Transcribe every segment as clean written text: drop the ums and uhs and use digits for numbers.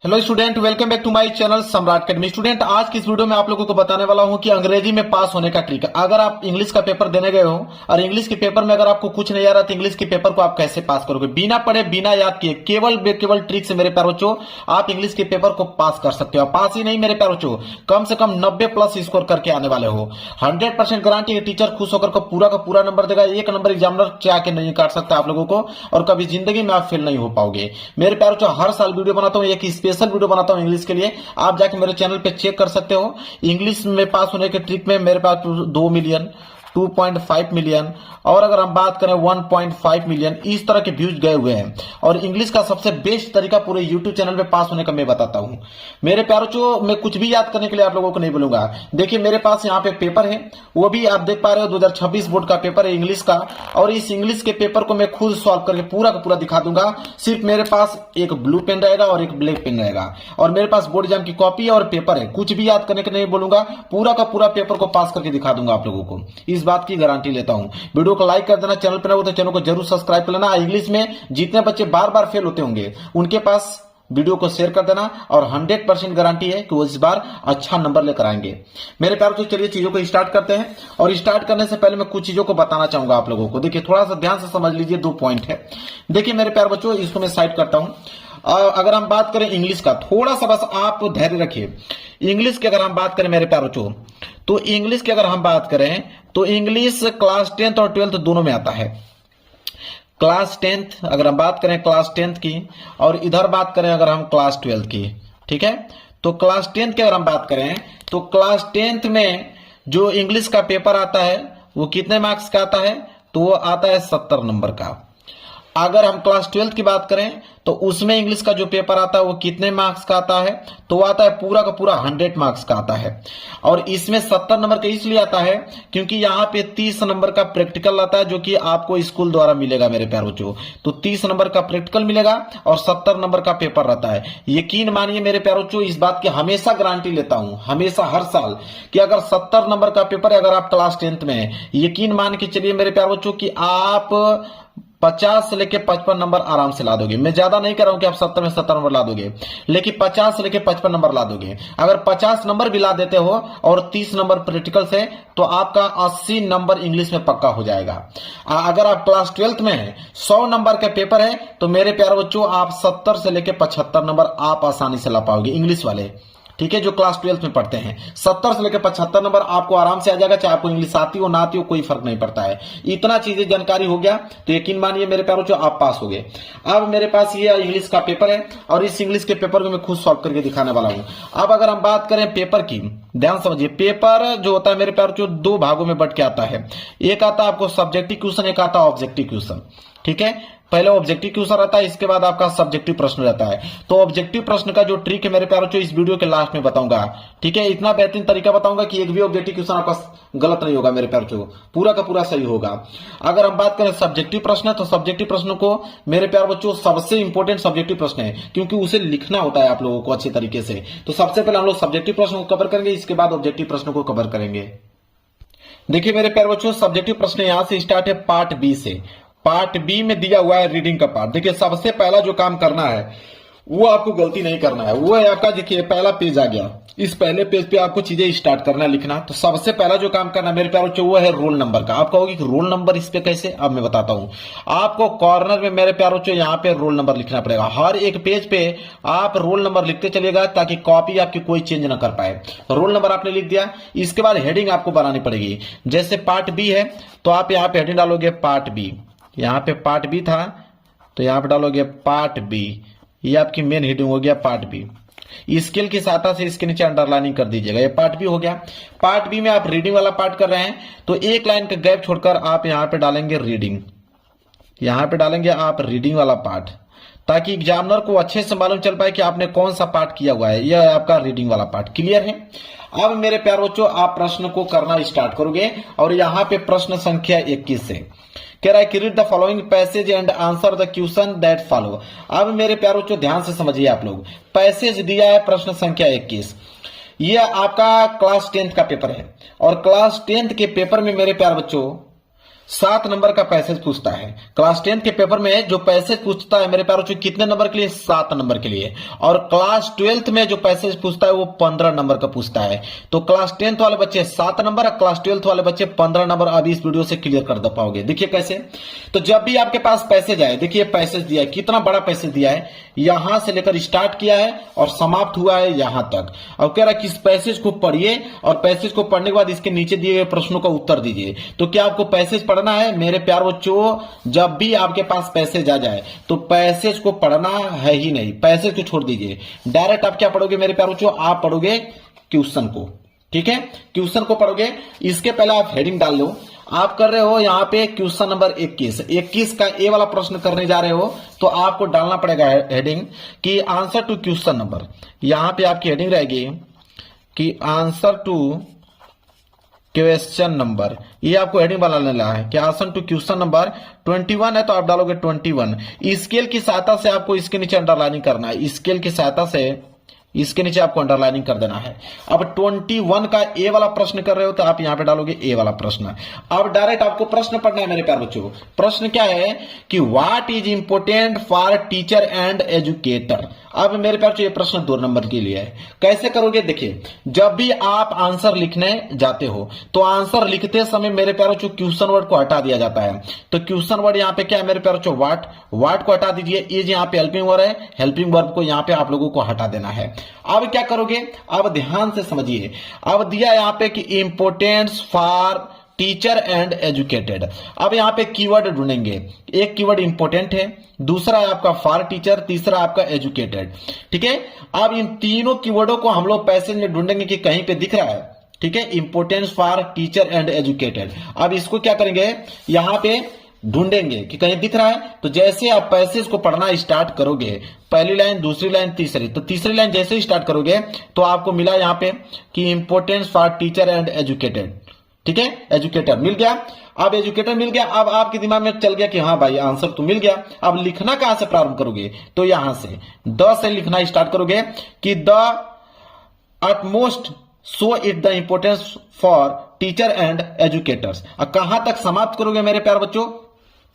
Hello student, welcome back to my channel Samrat academy. Student, आज की इस वीडियो में आप लोगों को बताने वाला हूं कि अंग्रेजी में पास होने का ट्रिक। अगर आप इंग्लिश का पेपर देने गए हो और इंग्लिश के पेपर में अगर आपको कुछ नहीं आ रहा तो इंग्लिश के पेपर को आप कैसे पास करोगे बिना पढ़े बिना याद किए, केवल ट्रिक से मेरे प्यारे बच्चों आप इंग्लिश के पेपर को पास कर सकते हो। पास ही नहीं मेरे प्यारे बच्चों, कम से कम 90 प्लस स्कोर करके आने वाले हो। 100% गारंटी, टीचर खुश होकर पूरा का पूरा नंबर देगा। एक नंबर एग्जामिनर चाह के नहीं काट सकता आप लोगों को, और कभी जिंदगी में आप फेल नहीं हो पाओगे। मेरे प्यारे बच्चों, हर साल वीडियो बनाता हूं, एक स्पेशल वीडियो बनाता हूं इंग्लिश के लिए। आप जाके मेरे चैनल पे चेक कर सकते हो। इंग्लिश में पास होने के ट्रिक में मेरे पास 2 मिलियन, 2.5 मिलियन और अगर हम बात करें 1.5 मिलियन इस तरह के व्यूज गए हुए हैं। और इंग्लिश का सबसे बेस्ट तरीका पूरे यूट्यूब चैनल पे पास होने का मैं बताता हूं। मेरे प्यारों चो, मैं कुछ भी याद करने के लिए आप लोगों को नहीं बोलूंगा। देखिए मेरे पास यहाँ पे पेपर है, वो भी आप देख पा रहे हो 2026 बोर्ड का पेपर है इंग्लिश का। और इस इंग्लिश के पेपर को मैं खुद सॉल्व करके पूरा का पूरा दिखा दूंगा। सिर्फ मेरे पास एक ब्लू पेन रहेगा और एक ब्लैक पेन रहेगा, और मेरे पास बोर्ड एग्जाम की कॉपी और पेपर है। कुछ भी याद करने के नहीं बोलूंगा, पूरा का पूरा पेपर को पास करके दिखा दूंगा आप लोगों को, इस बात की गारंटी लेता हूं। वीडियो को लाइक कर देना, चैनल पर हो तो चैनल को जरूर सब्सक्राइब कर लेना। इंग्लिश में जितने बच्चे बार बार फेल होते होंगे उनके पास वीडियो को शेयर कर देना, और 100% गारंटी है कि वो इस बार अच्छा नंबर लेकर आएंगे। मेरे प्यार तो चलिए चीजों को स्टार्ट करते हैं। और स्टार्ट करने से पहले मैं कुछ चीजों को बताना चाहूंगा आप लोगों को। देखिए थोड़ा सा ध्यान से समझ लीजिए, 2 पॉइंट है। देखिए मेरे प्यार बच्चों, इसको मैं साइड करता हूं। अगर हम बात करें इंग्लिश का, थोड़ा सा बस आप धैर्य रखिए। इंग्लिश की अगर हम बात करें मेरे प्यार बच्चों, तो इंग्लिश की अगर हम बात करें तो इंग्लिश क्लास 10th और 12th दोनों में आता है। क्लास 10th अगर हम बात करें क्लास 10th की, और इधर बात करें अगर हम क्लास 12th की, ठीक है। तो क्लास 10th की अगर हम बात करें तो क्लास 10th में जो इंग्लिश का पेपर आता है वो कितने मार्क्स का आता है, तो वो आता है 70 नंबर का। अगर हम क्लास 12th की बात करें तो उसमें इंग्लिश का जो पेपर आता है वो कितने मार्क्स का आता है, तो वो आता है पूरा का पूरा 100 मार्क्स का आता है। और इसमें 70 नंबर का इसलिए आता है क्योंकि यहाँ पे 30 नंबर का प्रैक्टिकल आता है, जो कि आपको स्कूल द्वारा मिलेगा मेरे प्यारे बच्चों। तो 30 नंबर का प्रैक्टिकल मिलेगा और 70 नंबर का पेपर रहता है। यकीन मानिए मेरे प्यारे बच्चों, इस बात की हमेशा गारंटी लेता हूं, हमेशा हर साल, कि अगर 70 नंबर का पेपर है अगर आप क्लास 10th में है, यकीन मान के चलिए मेरे प्यारे बच्चों कि आप 50 से लेके 55 नंबर आराम से ला दोगे। मैं ज्यादा नहीं कर रहा हूं कि आप 70 में 70 नंबर ला दोगे, लेकिन 50 से लेके 55 नंबर ला दोगे। अगर 50 नंबर भी ला देते हो और 30 नंबर प्रैक्टिकल से, तो आपका 80 नंबर इंग्लिश में पक्का हो जाएगा। अगर आप क्लास 12th में है, 100 नंबर का पेपर है, तो मेरे प्यारे बच्चों आप 70 से लेके 75 नंबर आप आसानी से ला पाओगे इंग्लिश वाले, ठीक है, जो क्लास 12th में पढ़ते हैं। 70 से लेकर 75 नंबर आपको आराम से आ जाएगा, चाहे आपको इंग्लिश आती हो ना आती हो, कोई फर्क नहीं पड़ता है। इतना चीजें जानकारी हो गया तो यकीन मानिए मेरे प्यारों जो आप पास हो गए। अब मेरे पास ये इंग्लिश का पेपर है और इस इंग्लिश के पेपर को मैं खुद सॉल्व करके दिखाने वाला हूं। अब अगर हम बात करें पेपर की, ध्यान समझिए। पेपर जो होता है मेरे प्यारों जो 2 भागों में बट के आता है। एक आता है आपको सब्जेक्टिव क्वेश्चन, एक आता है ऑब्जेक्टिव क्वेश्चन, ठीक है। पहले ऑब्जेक्टिव क्वेश्चन रहता है, इसके बाद आपका सब्जेक्टिव प्रश्न रहता है। तो ऑब्जेक्टिव प्रश्न का जो ट्रिक है मेरे प्यारों जो इस वीडियो के लास्ट में बताऊंगा, ठीक है। इतना बेहतरीन तरीका बताऊंगा कि एक भी ऑब्जेक्टिव क्वेश्चन आपका गलत नहीं होगा मेरे प्यारों जो, पूरा का पूरा सही होगा। अगर हम बात करें सब्जेक्टिव प्रश्न, तो सब्जेक्टिव प्रश्न को मेरे प्यारे बच्चों सबसे इंपॉर्टेंट सब्जेक्टिव प्रश्न है, क्योंकि उसे लिखना होता है आप लोगों को अच्छे तरीके से। तो सबसे पहले हम लोग सब्जेक्टिव प्रश्न को कवर करेंगे, इसके बाद ऑब्जेक्टिव प्रश्न को कवर करेंगे। देखिए मेरे प्यारे बच्चों, सब्जेक्टिव प्रश्न यहां से स्टार्ट है पार्ट बी से। पार्ट बी में दिया हुआ है रीडिंग का पार्ट। देखिए सबसे पहला जो काम करना है वो आपको गलती नहीं करना है, वो है आपका, देखिए पहला पेज आ गया। इस पहले पेज पे आपको चीजें स्टार्ट करना है लिखना। तो सबसे पहला जो काम करना है मेरे प्यारे बच्चों वो है रोल नंबर का। आप कहोगे कि रोल नंबर इस पे कैसे, अब मैं बताता हूं। आपको कॉर्नर में मेरे प्यारे बच्चों यहाँ पे रोल नंबर लिखना पड़ेगा। हर एक पेज पे आप रोल नंबर लिखते चलिएगा ताकि कॉपी आपकी कोई चेंज ना कर पाए। रोल नंबर आपने लिख दिया, इसके बाद हेडिंग आपको बनानी पड़ेगी। जैसे पार्ट बी है तो आप यहाँ पे हेडिंग डालोगे पार्ट बी। यहाँ पे पार्ट बी था तो यहाँ पे डालोगे पार्ट बी, ये आपकी मेन हेडिंग हो गया पार्ट बी। स्केल की सहायता से इसके नीचे अंडरलाइनिंग कर दीजिएगा, ये पार्ट बी हो गया। पार्ट बी में आप रीडिंग वाला पार्ट कर रहे हैं तो एक लाइन का गैप छोड़कर आप यहाँ पे डालेंगे रीडिंग, यहाँ पे डालेंगे आप रीडिंग वाला पार्ट, ताकि एग्जामिनर को अच्छे से मालूम चल पाए कि आपने कौन सा पार्ट किया हुआ है। यह आपका रीडिंग वाला पार्ट क्लियर है। अब मेरे प्यारे बच्चों आप प्रश्न को करना स्टार्ट करोगे, और यहाँ पे प्रश्न संख्या 21 से कह रहा है कि read the following passage and answer the question that follow. अब मेरे प्यारे बच्चों ध्यान से समझिए आप लोग, पैसेज दिया है प्रश्न संख्या 21। यह आपका क्लास 10th का पेपर है, और क्लास 10th के पेपर में मेरे प्यारे बच्चों 7 नंबर का पैसेज पूछता है। क्लास 10 के पेपर में जो पैसेज पूछता है मेरे प्यारों, कितने नंबर के लिए? 7 नंबर के लिए। और क्लास 12th में जो पैसेज पूछता है वो 15 नंबर का पूछता है। तो क्लास 10th वाले बच्चे 7 नंबर, क्लास 12th वाले बच्चे 15 नंबर। अभी इस वीडियो से क्लियर कर दे पाओगे। देखिए कैसे। तो जब भी आपके पास पैसेज आए, देखिए पैसेज दिया है, कितना बड़ा पैसेज दिया है, यहां से लेकर स्टार्ट किया है और समाप्त हुआ है यहां तक। और कह रहा है कि इस पैसेज को पढ़िए और पैसेज को पढ़ने के बाद इसके नीचे दिए गए प्रश्नों का उत्तर दीजिए। तो क्या आपको पैसेज पढ़ना है मेरे प्यार बच्चों? जब भी आपके पास पैसेज आ जाए तो पैसेज को पढ़ना है ही नहीं, पैसेज को छोड़ दीजिए। डायरेक्ट आप क्या पढ़ोगे मेरे प्यार बच्चों? आप पढ़ोगे क्वेश्चन को। ठीक है, क्वेश्चन को पढ़ोगे। इसके पहले आप हेडिंग डाल लो। आप कर रहे हो यहां पे क्वेश्चन नंबर 21 का ए वाला प्रश्न करने जा रहे हो, तो आपको डालना पड़ेगा हेडिंग कि आंसर टू क्वेश्चन नंबर। यहां पे आपकी हेडिंग रहेगी कि आंसर टू क्वेश्चन नंबर। ये आपको हेडिंग बनाना है कि आंसर टू क्वेश्चन नंबर 21 है तो आप डालोगे 21। स्केल की सहायता से आपको इसके नीचे अंडरलाइनिंग करना है। स्केल की सहायता से इसके नीचे आपको अंडरलाइनिंग कर देना है। अब 21 का ए वाला प्रश्न कर रहे हो तो आप यहां पे डालोगे ए वाला प्रश्न। अब डायरेक्ट आपको प्रश्न पढ़ना है मेरे प्यारे बच्चों। प्रश्न क्या है कि what is important for teacher and educator. अब मेरे प्यारे बच्चों ये प्रश्न 2 नंबर के लिए है। कैसे करोगे? देखिए, जब भी आप आंसर लिखने जाते हो तो आंसर लिखते समय मेरे प्यारे बच्चों क्वेश्चन वर्ड को हटा दिया जाता है। तो क्वेश्चन वर्ड यहाँ पे क्या है मेरे प्यारे बच्चों? व्हाट को हटा दीजिए। इज यहाँ पे हेल्पिंग वर्ब है, हेल्पिंग वर्ब को यहाँ पे आप लोगों को हटा देना है। अब क्या करोगे? अब ध्यान से समझिए। अब दिया यहां पे कि importance for teacher and educated. अब यहां पे कीवर्ड ढूंढेंगे। एक कीवर्ड इंपोर्टेंट है, दूसरा है आपका फॉर टीचर, तीसरा आपका एजुकेटेड। ठीक है, अब इन तीनों कीवर्डों को हम लोग पैसेज में ढूंढेंगे कि कहीं पे दिख रहा है। ठीक है, importance for teacher and educated. अब इसको क्या करेंगे? यहां पे ढूंढेंगे कि कहीं दिख रहा है। तो जैसे आप पैसेज को पढ़ना स्टार्ट करोगे, पहली लाइन, दूसरी लाइन, तीसरी, तो तीसरी लाइन जैसे ही स्टार्ट करोगे तो आपको मिला यहां पे कि importance for teacher and educated. ठीक है, एजुकेटर मिल गया। अब एजुकेटर मिल गया। अब आपके दिमाग में चल गया कि हाँ भाई आंसर तो मिल गया। अब लिखना कहां से प्रारंभ करोगे? तो यहां से द से लिखना स्टार्ट करोगे कि the utmost so it the importance for teacher and educators. अब कहां तक समाप्त करोगे मेरे प्यारे बच्चों?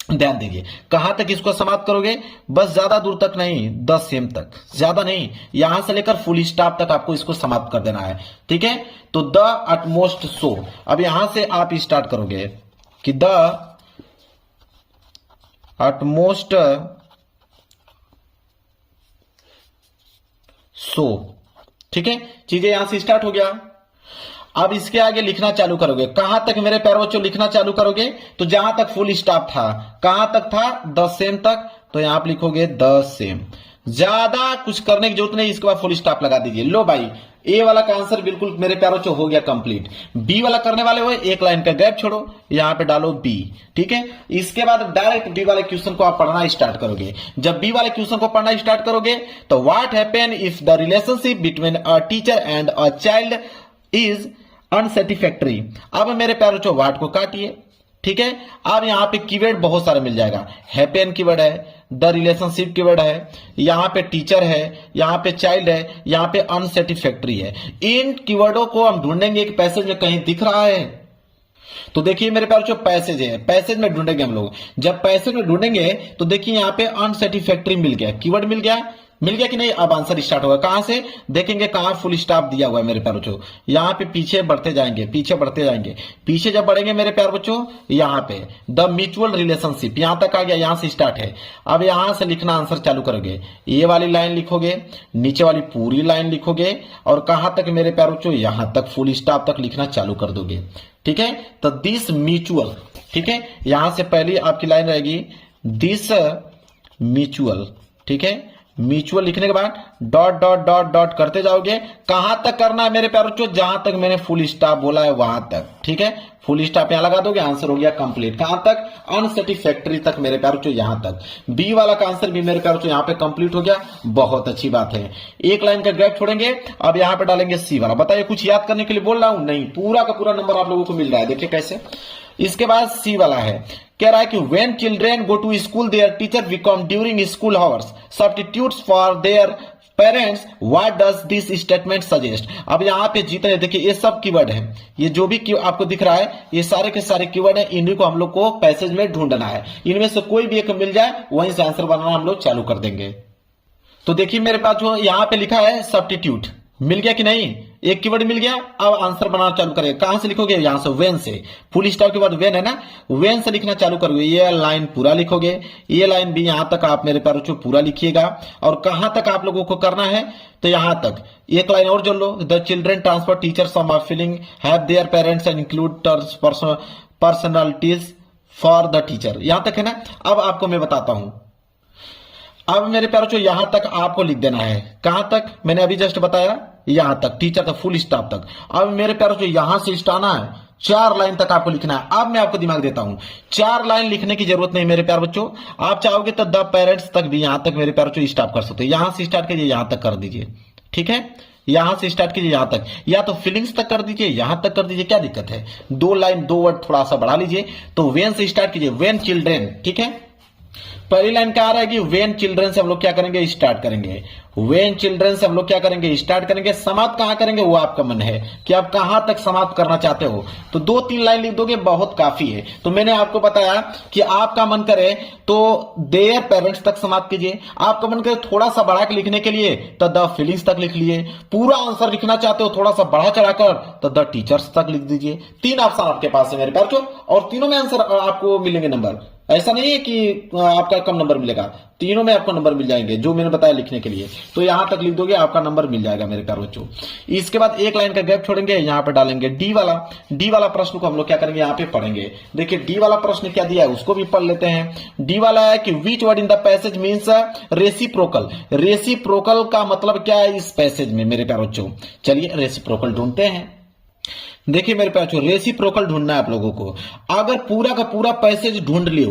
ध्यान दीजिए, कहां तक इसको समाप्त करोगे? बस ज्यादा दूर तक नहीं, 10 सेम तक, ज्यादा नहीं, यहां से लेकर फुल स्टॉप तक आपको इसको समाप्त कर देना है। ठीक है, तो द अटमोस्ट सो। अब यहां से आप स्टार्ट करोगे कि द अटमोस्ट सो। ठीक है, चीजें यहां से स्टार्ट हो गया। अब इसके आगे लिखना चालू करोगे। कहां तक मेरे प्यारे बच्चों लिखना चालू करोगे? तो जहां तक फुल स्टॉप था। कहां तक था? 10 सेम तक। तो यहां आप लिखोगे 10 सेम। ज्यादा कुछ करने की जरूरत नहीं, इसके बाद फुल स्टॉप लगा दीजिए। लो भाई, ए वाला का आंसर बिल्कुल मेरे प्यारे बच्चों हो गया कंप्लीट। बी वाला करने वाले हो, एक लाइन का गैप छोड़ो, यहां पे डालो बी। ठीक है, इसके बाद डायरेक्ट बी वाले क्वेश्चन को आप पढ़ना स्टार्ट करोगे। जब बी वाले क्वेश्चन को पढ़ना स्टार्ट करोगे तो what happen if the relationship between a teacher and a child is unsatisfactory. अब मेरे प्यारे बच्चों व्हाट को काटिए। ठीक है, अब यहां पे कीवर्ड बहुत सारे मिल जाएगा। हैपन कीवर्ड है, द रिलेशनशिप कीवर्ड है, यहां पे टीचर है, यहां पे चाइल्ड है, यहां पे अनसेटिस्फैक्टरी है। इन कीवर्डों को हम ढूंढेंगे कि पैसेज में कहीं दिख रहा है। तो देखिए मेरे प्यारे बच्चों पैसेज है, पैसेज में ढूंढेंगे हम लोग। जब पैसेज में ढूंढेंगे तो देखिए यहां पे अनसेटिस्फैक्टरी मिल गया, कीवर्ड मिल गया कि नहीं? अब आंसर स्टार्ट होगा। कहां से देखेंगे? कहां फुल स्टॉप दिया हुआ है मेरे प्यारे बच्चों? यहां पे पीछे बढ़ते जाएंगे, पीछे बढ़ते जाएंगे। पीछे जब बढ़ेंगे मेरे प्यारे बच्चों, यहां पे द म्यूचुअल रिलेशनशिप यहां तक आ गया, यहां से स्टार्ट है। अब यहां से लिखना आंसर चालू करोगे। ये वाली लाइन लिखोगे, नीचे वाली पूरी लाइन लिखोगे और कहां तक मेरे प्यारे बच्चों? यहां तक फुल स्टॉप तक लिखना चालू कर दोगे। ठीक है, तो दिस म्यूचुअल। ठीक है, यहां से पहली आपकी लाइन रहेगी दिस म्यूचुअल। ठीक है, म्यूचुअल लिखने के बाद डॉट डॉट डॉट डॉट करते जाओगे। कहां तक करना है मेरे प्यारे बच्चों? जहां तक मैंने फुल स्टॉप बोला है वहां तक। ठीक है, फुल स्टॉप यहां लगा दोगे, आंसर हो गया कंप्लीट। कहां तक? अनसेटिस्फैक्टरी तक मेरे प्यारे बच्चों, यहां तक। बी वाला का आंसर भी मेरे प्यारे बच्चों यहां पे कंप्लीट हो गया। बहुत अच्छी बात है। एक लाइन का गैप छोड़ेंगे। अब यहां पे डालेंगे सी वाला। बताइए कुछ याद करने के लिए बोल रहा हूं? नहीं, पूरा का पूरा नंबर आप लोगों को मिल रहा है। देखिए कैसे। इसके बाद सी वाला है, कह रहा है कि when children go to school their teacher become during school hours substitutes for their parents, what does this statement suggest. अब यहाँ पे जितने देखिए ये सब कीवर्ड है, ये जो भी आपको दिख रहा है ये सारे के सारे कीवर्ड है, इन्हीं को हम लोग को पैसेज में ढूंढना है। इनमें से कोई भी एक मिल जाए वहीं से आंसर बनाना हम लोग चालू कर देंगे। तो देखिए मेरे पास जो यहाँ पे लिखा है सब्स्टिट्यूट, मिल गया कि नहीं, एक कीवर्ड मिल गया। अब आंसर बनाना चालू करेंगे। कहां से लिखोगे, यहां से, वेन से, फुल स्टॉप के बाद वेन है ना, वेन से लिखना चालू करोगे। ये लाइन पूरा लिखोगे, ये लाइन भी यहां तक आप मेरे प्यारे बच्चों पूरा लिखिएगा। और कहां तक आप लोगों को करना है, तो यहां तक एक लाइन और जोड़ लो। The children transfer teachers from are feeling have their parents and include personalities for the teacher, यहां तक है ना। अब आपको मैं बताता हूं, अब मेरे प्यारे बच्चों यहां तक आपको लिख देना है। कहां तक, मैंने अभी जस्ट बताया, यहां तक, टीचर तक, फुल स्टॉप तक। अब मेरे प्यारे बच्चों यहां से स्टार्ट है, 4 लाइन तक आपको लिखना है। अब मैं आपको दिमाग देता हूं, 4 लाइन लिखने की जरूरत नहीं मेरे प्यारे बच्चों। आप चाहोगे तो द पेरेंट्स तक भी यहां तक मेरे प्यारे बच्चों स्टॉप कर सकते हो। यहां से स्टार्ट कीजिए, यहां तक कर दीजिए, ठीक है। यहां से स्टार्ट कीजिए यहां तक, या तो फीलिंग्स तक कर दीजिए, यहां तक कर दीजिए, क्या दिक्कत है। 2 लाइन 2 वर्ड थोड़ा सा बढ़ा लीजिए। तो वेन से स्टार्ट कीजिए, वेन चिल्ड्रेन, ठीक है। पहली लाइन क्या आ रहा है कि वेन चिल्ड्रन से हम लोग क्या करेंगे, स्टार्ट करेंगे। वेन चिल्ड्रन से हम लोग क्या करेंगे, स्टार्ट करेंगे। समाप्त कहां करेंगे वो आपका मन है कि आप कहां तक समाप्त करना चाहते हो। तो 2-3 लाइन लिख दोगे बहुत काफी है। तो मैंने आपको बताया कि आपका मन करे तो देयर पेरेंट्स तक समाप्त कीजिए, आपका मन करे थोड़ा सा बढ़ा के लिखने के लिए तो द फीलिंग्स तक लिख लिए, पूरा आंसर लिखना चाहते हो थोड़ा सा बढ़ा चढ़ाकर तो द टीचर्स तक लिख दीजिए। 3 ऑप्शन आपके पास है मेरे पास, और तीनों में आंसर आपको मिलेंगे नंबर। ऐसा नहीं है कि आपका कम नंबर मिलेगा, तीनों में आपको नंबर मिल जाएंगे जो मैंने बताया लिखने के लिए। तो यहां तक लिख दोगे आपका नंबर मिल जाएगा मेरे प्यारे बच्चों। इसके बाद 1 लाइन का गैप छोड़ेंगे, यहां पे डालेंगे डी वाला प्रश्न को हम लोग क्या करेंगे, यहां पे पढ़ेंगे। देखिए डी वाला प्रश्न क्या दिया है उसको भी पढ़ लेते हैं। डी वाला है कि which word in the passage means reciprocal. Reciprocal का मतलब क्या है इस पैसेज में मेरे प्यारे बच्चों। चलिए रेसिप्रोकल ढूंढते हैं। देखिए मेरे प्यारे, रेसिप्रोकल ढूंढना है आप लोगों को। अगर पूरा का पूरा पैसेज ढूंढ लियो,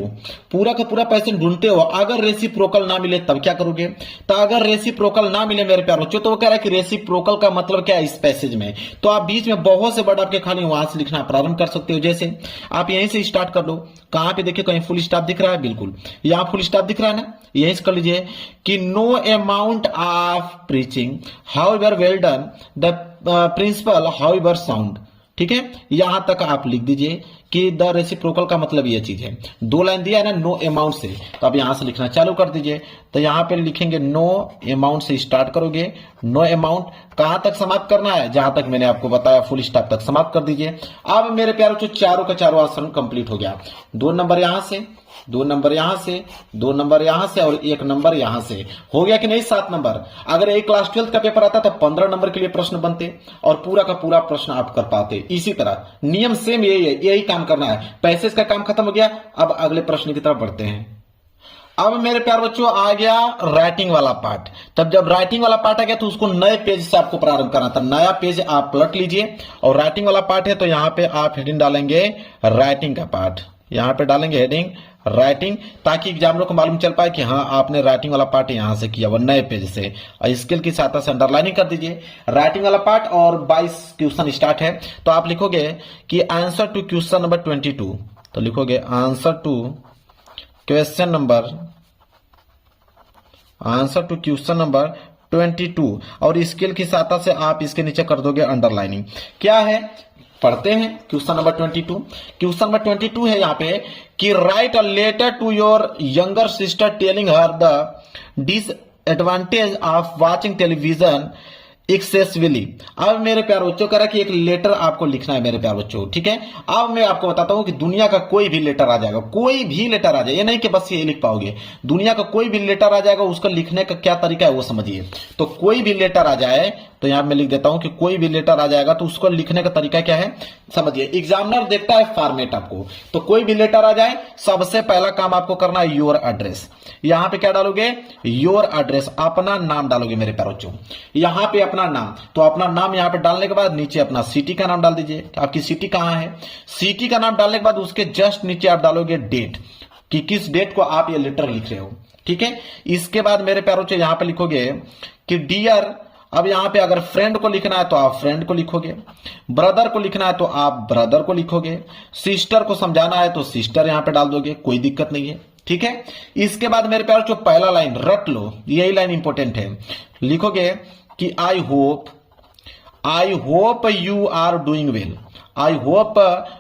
पूरा का पूरा पैसेज ढूंढते हो, अगर रेसिप्रोकल ना मिले तब क्या करोगे। तो अगर रेसिप्रोकल ना मिले मेरे प्यारे बच्चों, तो वो कह रहा है कि रेसिप्रोकल का मतलब क्या है इस पैसेज में। तो आप बीच में बहुत से वर्ड आपके खाली वहां से लिखना प्रारंभ कर सकते हो। जैसे आप यहीं से स्टार्ट कर लो। कहां पे देखिए, कहीं फुल स्टॉप दिख रहा है, बिल्कुल यहां फुल स्टॉप दिख रहा है ना, यहीं से कर लीजिए कि no amount of preaching however well done the principle however sound, ठीक है। यहां तक आप लिख दीजिए कि द रेसिप्रोकल का मतलब ये चीज है। 2 लाइन दिया है ना नो अमाउंट से, तो अब यहां से लिखना चालू कर दीजिए। तो यहां पे लिखेंगे नो अमाउंट से स्टार्ट करोगे। नो अमाउंट कहां तक समाप्त करना है, जहां तक मैंने आपको बताया फुल स्टॉप तक समाप्त कर दीजिए। अब मेरे प्यारे चारों का चारों आंसर कंप्लीट हो गया। 2 नंबर यहां से, 2 नंबर यहां से, 2 नंबर यहां से और 1 नंबर यहां से। हो गया कि नहीं 7 नंबर। अगर एक क्लास 12th का पेपर आता तो 15 नंबर के लिए प्रश्न बनते और पूरा का पूरा प्रश्न आप कर पाते। इसी तरह नियम सेम यही है, यही काम करना है। पैसेज का काम खत्म हो गया, अब अगले प्रश्न की तरफ बढ़ते हैं। अब मेरे प्यारे बच्चों आ गया राइटिंग वाला पार्ट। तब जब राइटिंग वाला पार्ट आ गया तो उसको नए पेज से आपको प्रारंभ करना था। नया पेज आप पलट लीजिए और राइटिंग वाला पार्ट है तो यहां पे आप हेडिंग डालेंगे राइटिंग का पार्ट। यहां पे डालेंगे हेडिंग राइटिंग, ताकि एग्जामिनर को मालूम चल पाए कि हाँ आपने राइटिंग वाला पार्ट यहां से किया वो नए पेज से। और स्केल की सहायता से अंडरलाइनिंग कर दीजिए राइटिंग वाला पार्ट। और 22 क्वेश्चन स्टार्ट है तो आप लिखोगे कि आंसर टू क्वेश्चन नंबर 22। तो लिखोगे आंसर टू क्वेश्चन नंबर 22 और स्केल की सहायता से आप इसके नीचे कर दोगे अंडरलाइनिंग। क्या है पढ़ते हैं क्वेश्चन नंबर 22। क्वेश्चन नंबर 22 है यहाँ पे कि write a letter to your younger sister telling her the disadvantage of watching television excessively. अब मेरे प्यारे बच्चों कह रहा कि एक लेटर आपको लिखना है मेरे प्यारे बच्चों, ठीक है। अब मैं आपको बताता हूं कि दुनिया का कोई भी लेटर आ जाएगा, कोई भी लेटर आ जाए, ये नहीं कि बस ये लिख पाओगे, दुनिया का कोई भी लेटर आ जाएगा, उसका लिखने का क्या तरीका है वो समझिए। तो कोई भी लेटर आ जाए तो यहां मैं लिख देता हूं कि कोई भी लेटर आ जाएगा तो उसको लिखने का तरीका क्या है समझिए। एग्जामिनर देखता है फॉर्मेट आपको, तो कोई भी लेटर आ जाए सबसे पहला काम आपको करना है योर एड्रेस। यहां पे क्या डालोगे, योर एड्रेस, अपना नाम डालोगे मेरे प्यारे बच्चों। यहां पे अपना नाम, तो अपना नाम यहां पे डालने के बाद नीचे अपना सिटी का नाम डाल दीजिए, आपकी सिटी कहां है। सिटी का नाम डालने के बाद उसके जस्ट नीचे आप डालोगे डेट, कि किस डेट को आप ये लेटर लिख रहे हो, ठीक है। इसके बाद मेरे प्यारे बच्चों यहां पे लिखोगे कि डियर। अब यहां पे अगर फ्रेंड को लिखना है तो आप फ्रेंड को लिखोगे, ब्रदर को लिखना है तो आप ब्रदर को लिखोगे, सिस्टर को समझाना है तो सिस्टर यहां पे डाल दोगे, कोई दिक्कत नहीं है। ठीक है। इसके बाद मेरे प्यार जो पहला लाइन रट लो, यही लाइन इंपॉर्टेंट है। लिखोगे कि I hope you are doing well, I hope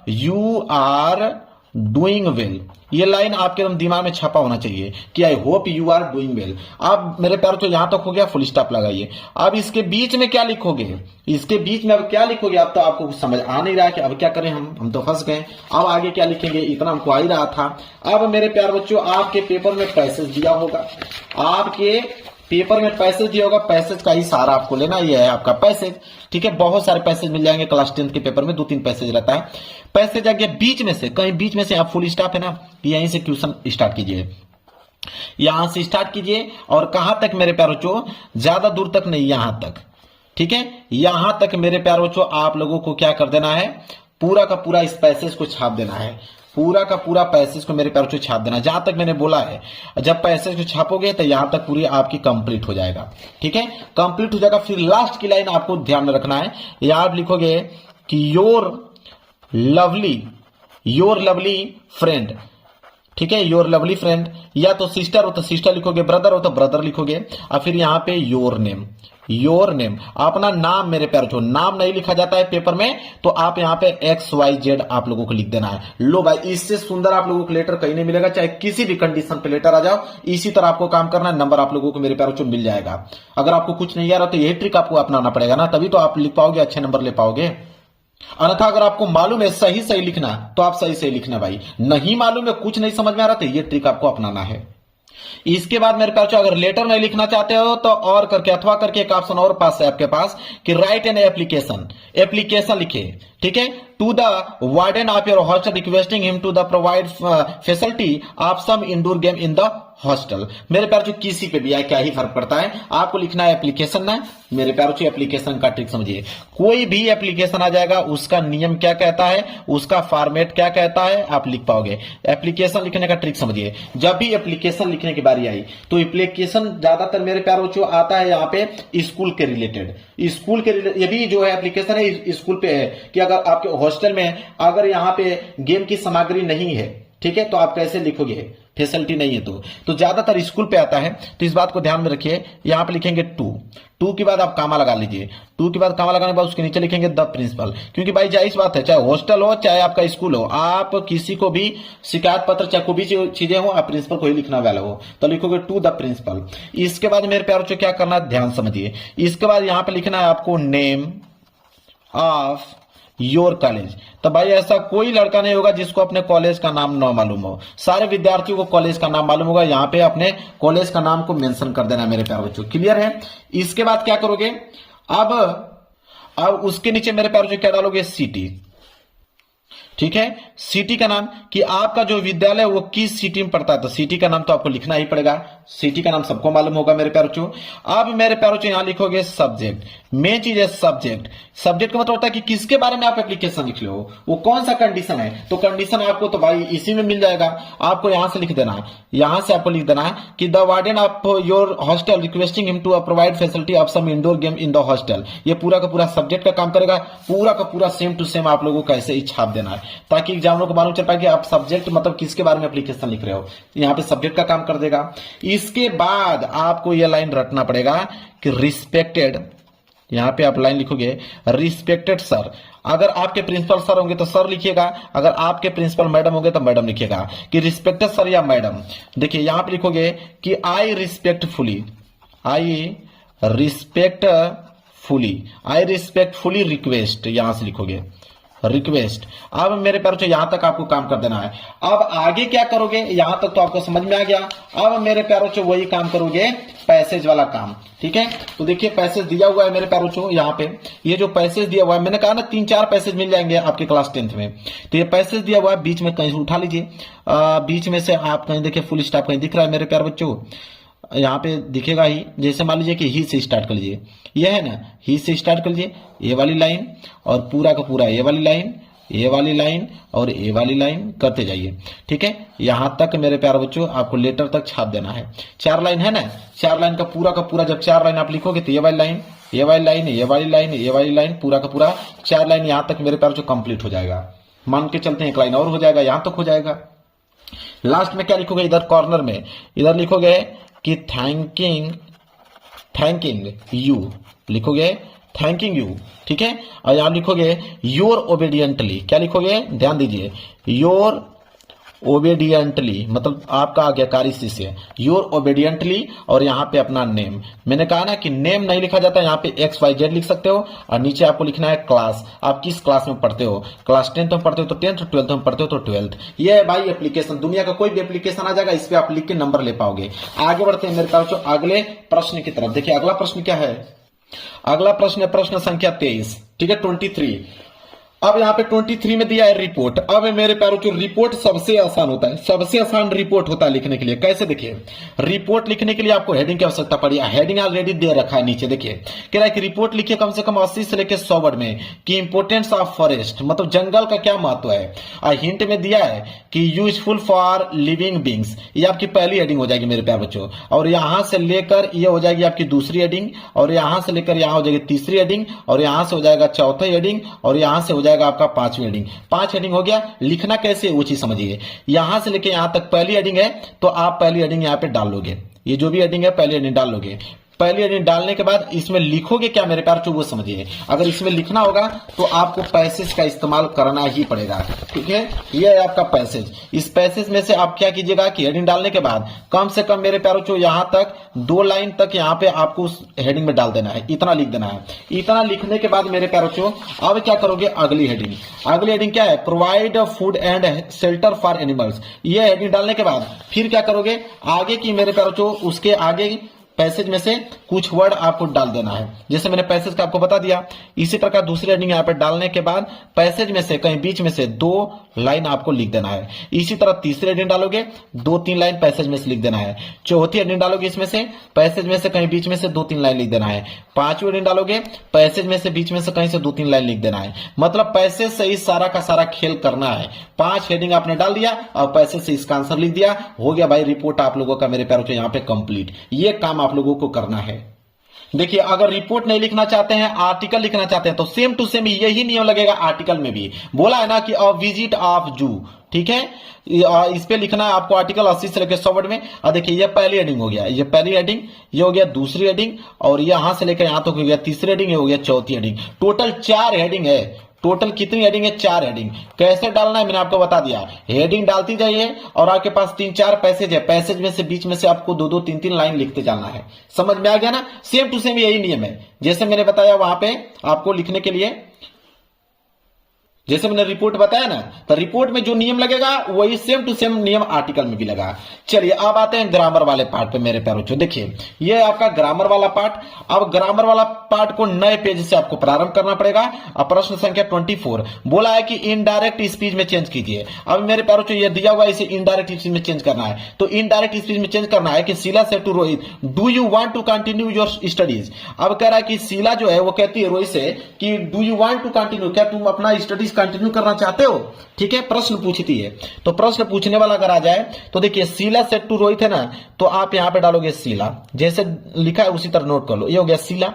you are doing well. ये लाइन आपके एकदम दिमाग में छपा होना चाहिए कि I hope you are doing well. अब मेरे प्यार तो यहां तक हो गया, फुल स्टॉप लगाइए। अब इसके बीच में क्या लिखोगे, इसके बीच में अब क्या लिखोगे, अब तो आपको कुछ समझ आ नहीं रहा है कि अब क्या करें, हम तो फंस गए। अब आगे क्या लिखेंगे, इतना हमको आ ही रहा था। अब मेरे प्यार बच्चों आपके पेपर में पैसेज दिया होगा, आपके पेपर में पैसेज दिया होगा, पैसेज का ही सहारा आपको लेना, ये है आपका पैसेज। ठीक है, बहुत सारे पैसेज मिल जाएंगे क्लास 10 के पेपर में, 2-3 पैसेज रहता है। पैसेज आ गया बीच में से, कहीं बीच में से आप फुल स्टॉप है ना, यहीं से क्वेश्चन स्टार्ट कीजिए, यहां से स्टार्ट कीजिए। और कहां तक मेरे प्यार बच्चों, ज्यादा दूर तक नहीं, यहां तक। ठीक है, यहां तक मेरे प्यार बच्चों आप लोगों को क्या कर देना है, पूरा का पूरा इस पैसेज को छाप देना है, पूरा का पूरा पैसेज को मेरे प्यार बच्चों छाप देना। जहां तक मैंने बोला है, जब पैसेज को छापोगे तो यहां तक पूरी आपकी कंप्लीट हो जाएगा। ठीक है, कंप्लीट हो जाएगा। फिर लास्ट की लाइन आपको ध्यान में रखना है, यहां आप लिखोगे कि योर लवली फ्रेंड। ठीक है, योर लवली फ्रेंड, या तो सिस्टर हो तो सिस्टर लिखोगे, ब्रदर हो तो ब्रदर लिखोगे, और फिर यहां पे योर नेम, अपना नाम। मेरे प्यार जो नाम नहीं लिखा जाता है पेपर में, तो आप यहां पे XYZ आप लोगों को लिख देना है। लो भाई, इससे सुंदर आप लोगों को लेटर कहीं नहीं मिलेगा, चाहे किसी भी कंडीशन पे लेटर आ जाओ, इसी तरह आपको काम करना है, नंबर आप लोगों को मेरे प्यार जो मिल जाएगा। अगर आपको कुछ नहीं आ रहा तो यही ट्रिक आपको अपनाना पड़ेगा ना, तभी तो आप लिख पाओगे, अच्छे नंबर ले पाओगे। अन्यथा अगर आपको मालूम है सही सही लिखना, तो आप सही सही लिखना भाई, नहीं मालूम है, कुछ नहीं समझ में आ रहा, तो ये ट्रिक आपको अपनाना है। इसके बाद मेरे पास अगर लेटर नहीं लिखना चाहते हो तो और करके अथवा करके एक ऑप्शन और पास है आपके पास कि राइट एन एप्लीकेशन लिखे। ठीक है, to the warden of your hostel requesting him to the provide facility of some indoor game in the hostel. मेरे प्यार जो किसी पे भी आए, क्या ही फर्क पड़ता है, आपको लिखना है एप्लीकेशन ना। मेरे प्यार जो एप्लीकेशन का ट्रिक समझिए, कोई भी एप्लीकेशन आ जाएगा, उसका नियम क्या कहता है, उसका फॉर्मेट क्या कहता है, आप लिख पाओगे। एप्लीकेशन लिखने का ट्रिक समझिए, जब भी एप्लीकेशन लिखने की बारी आई तो एप्लीकेशन ज्यादातर मेरे प्यार जो आता है यहाँ पे स्कूल के रिलेटेड, ये भी जो है एप्लीकेशन है स्कूल पे है कि अगर आपके हॉस्टल में अगर यहाँ पे गेम की सामग्री नहीं है, ठीक है, तो आप कैसे लिखोगे, फैसिलिटी नहीं है तो ज्यादातर स्कूल पे आता है। तो इस बात को ध्यान में रखिए, यहां पे लिखेंगे टू के बाद आप कामा लगा लीजिए, टू के बाद कामा लगाने के बाद उसके नीचे लिखेंगे द प्रिंसिपल। क्योंकि भाई जाहिर बात है, चाहे हॉस्टल हो चाहे आपका स्कूल हो, आप किसी को भी शिकायत पत्र चाहे कोई भी चीजें हो, आप प्रिंसिपल को ही लिखना वाला हो, तो लिखोगे टू द प्रिंसिपल। इसके बाद मेरे प्यारों क्या करना है, ध्यान समझिए। इसके बाद यहां पे लिखना है आपको नेम ऑफ योर कॉलेज। तो भाई ऐसा कोई लड़का नहीं होगा जिसको अपने कॉलेज का नाम न मालूम हो, सारे विद्यार्थियों को कॉलेज का नाम मालूम होगा। यहाँ पे अपने कॉलेज का नाम को मेंशन कर देना मेरे प्यारे बच्चों, क्लियर है। इसके बाद क्या करोगे, अब उसके नीचे मेरे प्यारे बच्चों क्या डालोगे, सिटी। ठीक है, सिटी का नाम कि आपका जो विद्यालय वो किस सिटी में पड़ता है, तो सिटी का नाम तो आपको लिखना ही पड़ेगा, सिटी का नाम सबको मालूम होगा मेरे प्यारे बच्चों। अब मेरे प्यारे बच्चों यहां लिखोगे सब्जेक्ट, मेन चीज है सब्जेक्ट। सब्जेक्ट का मतलब होता है कि किसके बारे में आप एप्लीकेशन लिख रहे हो, वो कौन सा कंडीशन है, तो कंडीशन आपको तो भाई इसी में मिल जाएगा। आपको यहां से लिख देना है, यहां से आपको लिख देना है कि the warden of your hostel requesting him to provide facility of some indoor game in the hostel. ये पूरा का पूरा सब्जेक्ट का काम करेगा, पूरा का पूरा सेम टू सेम आप लोगों को ऐसे ही छाप देना है, ताकि एग्जामिनर को मालूम चल पाए कि आप सब्जेक्ट मतलब किसके बारे में एप्लीकेशन लिख रहे हो। यहाँ पे सब्जेक्ट का काम कर देगा। इसके बाद आपको यह लाइन रटना पड़ेगा कि रिस्पेक्टेड, यहां पे आप लाइन लिखोगे रिस्पेक्टेड सर। अगर आपके प्रिंसिपल सर होंगे तो सर लिखिएगा, अगर आपके प्रिंसिपल मैडम होंगे तो मैडम लिखिएगा कि रिस्पेक्टेड सर या मैडम। देखिए यहां पे लिखोगे कि आई रिस्पेक्टफुली रिक्वेस्ट, यहां से लिखोगे रिक्वेस्ट। अब मेरे प्यारे बच्चों यहां तक आपको काम कर देना है। अब आगे क्या करोगे, यहां तक तो आपको समझ में आ गया। अब मेरे प्यारे बच्चों वही काम करोगे, पैसेज वाला काम। ठीक है, तो देखिए पैसेज दिया हुआ है मेरे प्यारे बच्चों, यहाँ पे ये जो पैसेज दिया हुआ है, मैंने कहा ना 3-4 पैसेज मिल जाएंगे आपके क्लास 10th में। तो ये पैसेज दिया हुआ है, बीच में कहीं से उठा लीजिए, बीच में से आप कहीं देखिए फुल स्टॉप कहीं दिख रहा है मेरे प्यारे बच्चों, यहाँ पे दिखेगा ही। जैसे मान लीजिए कि ही से स्टार्ट कर लीजिए, ये है ना, ही से स्टार्ट कर लीजिए, ये वाली लाइन और पूरा का पूरा ये वाली लाइन, ये वाली लाइन और ये वाली लाइन करते जाइए। ठीक है, यहां तक मेरे प्यारे बच्चों आपको लेटर तक छाप देना है। 4 लाइन है ना, 4 लाइन का पूरा जब 4 लाइन आप लिखोगे तो ये वाली लाइन, ये वाली लाइन, ये वाली लाइन, ये वाली लाइन, पूरा का पूरा 4 लाइन यहां तक मेरे प्यारे बच्चों कंप्लीट हो जाएगा। मान के चलते हैं 1 लाइन और हो जाएगा, यहां तक हो जाएगा। लास्ट में क्या लिखोगे, इधर कॉर्नर में इधर लिखोगे कि थैंकिंग यू, लिखोगे थैंकिंग यू, ठीक है। और यहां लिखोगे योर ओबीडियंटली, क्या लिखोगे, ध्यान दीजिए, योर ओबीडियंटली मतलब आपका आज्ञाकारी शिष्य, योर ओबीडियंटली, और यहाँ पे अपना नेम। मैंने कहा ना कि नेम नहीं लिखा जाता, यहाँ पे XYZ लिख सकते हो, और नीचे आपको लिखना है क्लास, आप किस क्लास में पढ़ते हो, क्लास 10th में पढ़ते हो तो 10th, 12th में पढ़ते हो तो 12th। ये है भाई एप्लीकेशन, दुनिया का कोई भी एप्लीकेशन आ जाएगा, इस पे आप लिख के नंबर ले पाओगे। आगे बढ़ते हैं मेरे पास अगले प्रश्न की तरफ। देखिए अगला प्रश्न क्या है, अगला प्रश्न है प्रश्न संख्या 23, ठीक है, 23। अब यहाँ पे 23 में दिया है रिपोर्ट। अब मेरे प्यारों जो रिपोर्ट सबसे आसान होता है, सबसे आसान रिपोर्ट होता है लिखने के लिए। कैसे, देखिए रिपोर्ट लिखने के लिए आपको हेडिंग की आवश्यकता पड़ी है, हेडिंग ऑलरेडी दे रखा है नीचे। देखिए कह रहा है कि रिपोर्ट लिखिए कम से कम 80 से लेकर 100 वर्ड में कि इंपोर्टेंस ऑफ फॉरेस्ट, मतलब जंगल का क्या महत्व है। हिंट में दिया है कि यूजफुल फॉर लिविंग बींग्स, ये आपकी पहली हेडिंग हो जाएगी मेरे प्यार बच्चों, और यहां से लेकर ये हो जाएगी आपकी दूसरी हेडिंग, और यहां से लेकर यहां हो जाएगी तीसरी हेडिंग, और यहां से हो जाएगा चौथी हेडिंग, और यहां से हो जाएगा आपका 5वीं हेडिंग। 5 हेडिंग हो गया। लिखना कैसे वो चीज समझिए, यहां से लेकर यहां तक पहली हेडिंग है तो आप पहली हेडिंग यहां पे डाल लोगे, ये जो भी हेडिंग है पहली हेडिंग डाल लोगे। पहली हेडिंग डालने के बाद इसमें लिखोगे क्या मेरे प्यार, वो समझिए। अगर इसमें लिखना होगा तो आपको पैसेज का इस्तेमाल करना ही पड़ेगा, ठीक है। ये है आपका पैसेज। इस पैसेज में से आप क्या कीजिएगा कि हेडिंग डालने के बाद कम से कम मेरे प्यारों जो यहां तक 2 लाइन तक यहां पे आपको उस हेडिंग में डाल देना है, इतना लिख देना है। इतना लिखने के बाद मेरे प्यारों अब क्या करोगे, अगली हेडिंग। अगली हेडिंग क्या है, provide food and shelter for animals. ये हेडिंग डालने के बाद फिर क्या करोगे, आगे की मेरे प्यारों उसके आगे पैसेज में से कुछ वर्ड आपको डाल देना है, जैसे मैंने पैसेज का आपको बता दिया। इसी प्रकार दूसरी हेडिंग यहाँ पे डालने के बाद पैसेज में से कहीं बीच में से 2 लाइन आपको लिख देना है। इसी तरह तीसरी हेडिंग डालोगे 2-3 लाइन पैसेज में से लिख देना है। चौथी हेडिंग डालोगे इसमें से पैसेज में से कहीं बीच में से 2-3 लाइन लिख देना है। 5वीं हेडिंग डालोगे पैसेज में से बीच में से कहीं से 2-3 लाइन लिख देना है। मतलब पैसेज से ही सारा का सारा खेल करना है। 5 हेडिंग आपने डाल दिया और पैसेज से इसका आंसर लिख दिया, हो गया भाई रिपोर्ट आप लोगों का मेरे प्यारों यहाँ पे कंप्लीट। ये काम आप लोगों को करना है। देखिए अगर रिपोर्ट नहीं लिखना चाहते हैं, आर्टिकल लिखना चाहते हैं तो सेम टू सेम यही नियम लगेगा आर्टिकल में भी। बोला है ना कि अ विजिट ऑफ जू, ठीक है, इस पे लिखना है आपको आर्टिकल 80 से लेकर 100 वर्ड में। और देखिए ये पहली हेडिंग हो गया, ये पहली हेडिंग, ये हो गया दूसरी हेडिंग, और यहां से लेकर यहां तक हो गया तीसरी हेडिंग, ये हो गया चौथी हेडिंग। टोटल 4 हेडिंग है। टोटल कितनी हेडिंग है, 4 हेडिंग। कैसे डालना है मैंने आपको बता दिया, हेडिंग डालती जाइए और आपके पास 3-4 पैसेज है, पैसेज में से बीच में से आपको 2-2, 3-3 लाइन लिखते जाना है। समझ में आ गया ना, सेम टू सेम यही नियम है जैसे मैंने बताया वहां पे आपको लिखने के लिए, जैसे मैंने रिपोर्ट बताया ना, तो रिपोर्ट में जो नियम लगेगा वही सेम टू सेम नियम आर्टिकल में भी लगा। चलिए अब आते हैं ग्रामर वाले पार्ट पे मेरे प्यारों। देखिए ये आपका ग्रामर वाला पार्ट। अब ग्रामर वाला पार्ट को नए पेज से आपको प्रारंभ करना पड़ेगा। अब प्रश्न संख्या 24 बोला है कि इनडायरेक्ट स्पीच में चेंज कीजिए। अब मेरे प्यारों ये दिया हुआ है, इसे इनडायरेक्ट स्पीच में चेंज करना है। तो इनडायरेक्ट स्पीच में चेंज करना है कि शीला से to Rohit, do you want to continue your studies. अब कह रहा है कि शीला जो है वो कहती है रोहित से कि do you want to continue, क्या तुम अपना स्टडीज कंटिन्यू करना चाहते हो, ठीक है। प्रश्न पूछती है तो प्रश्न पूछने वाला अगर आ जाए तो देखिए शीला सेड टू रोहित है ना, तो आप यहां पे डालोगे शीला, जैसे लिखा है उसी तरह नोट कर लो। ये हो गया शीला।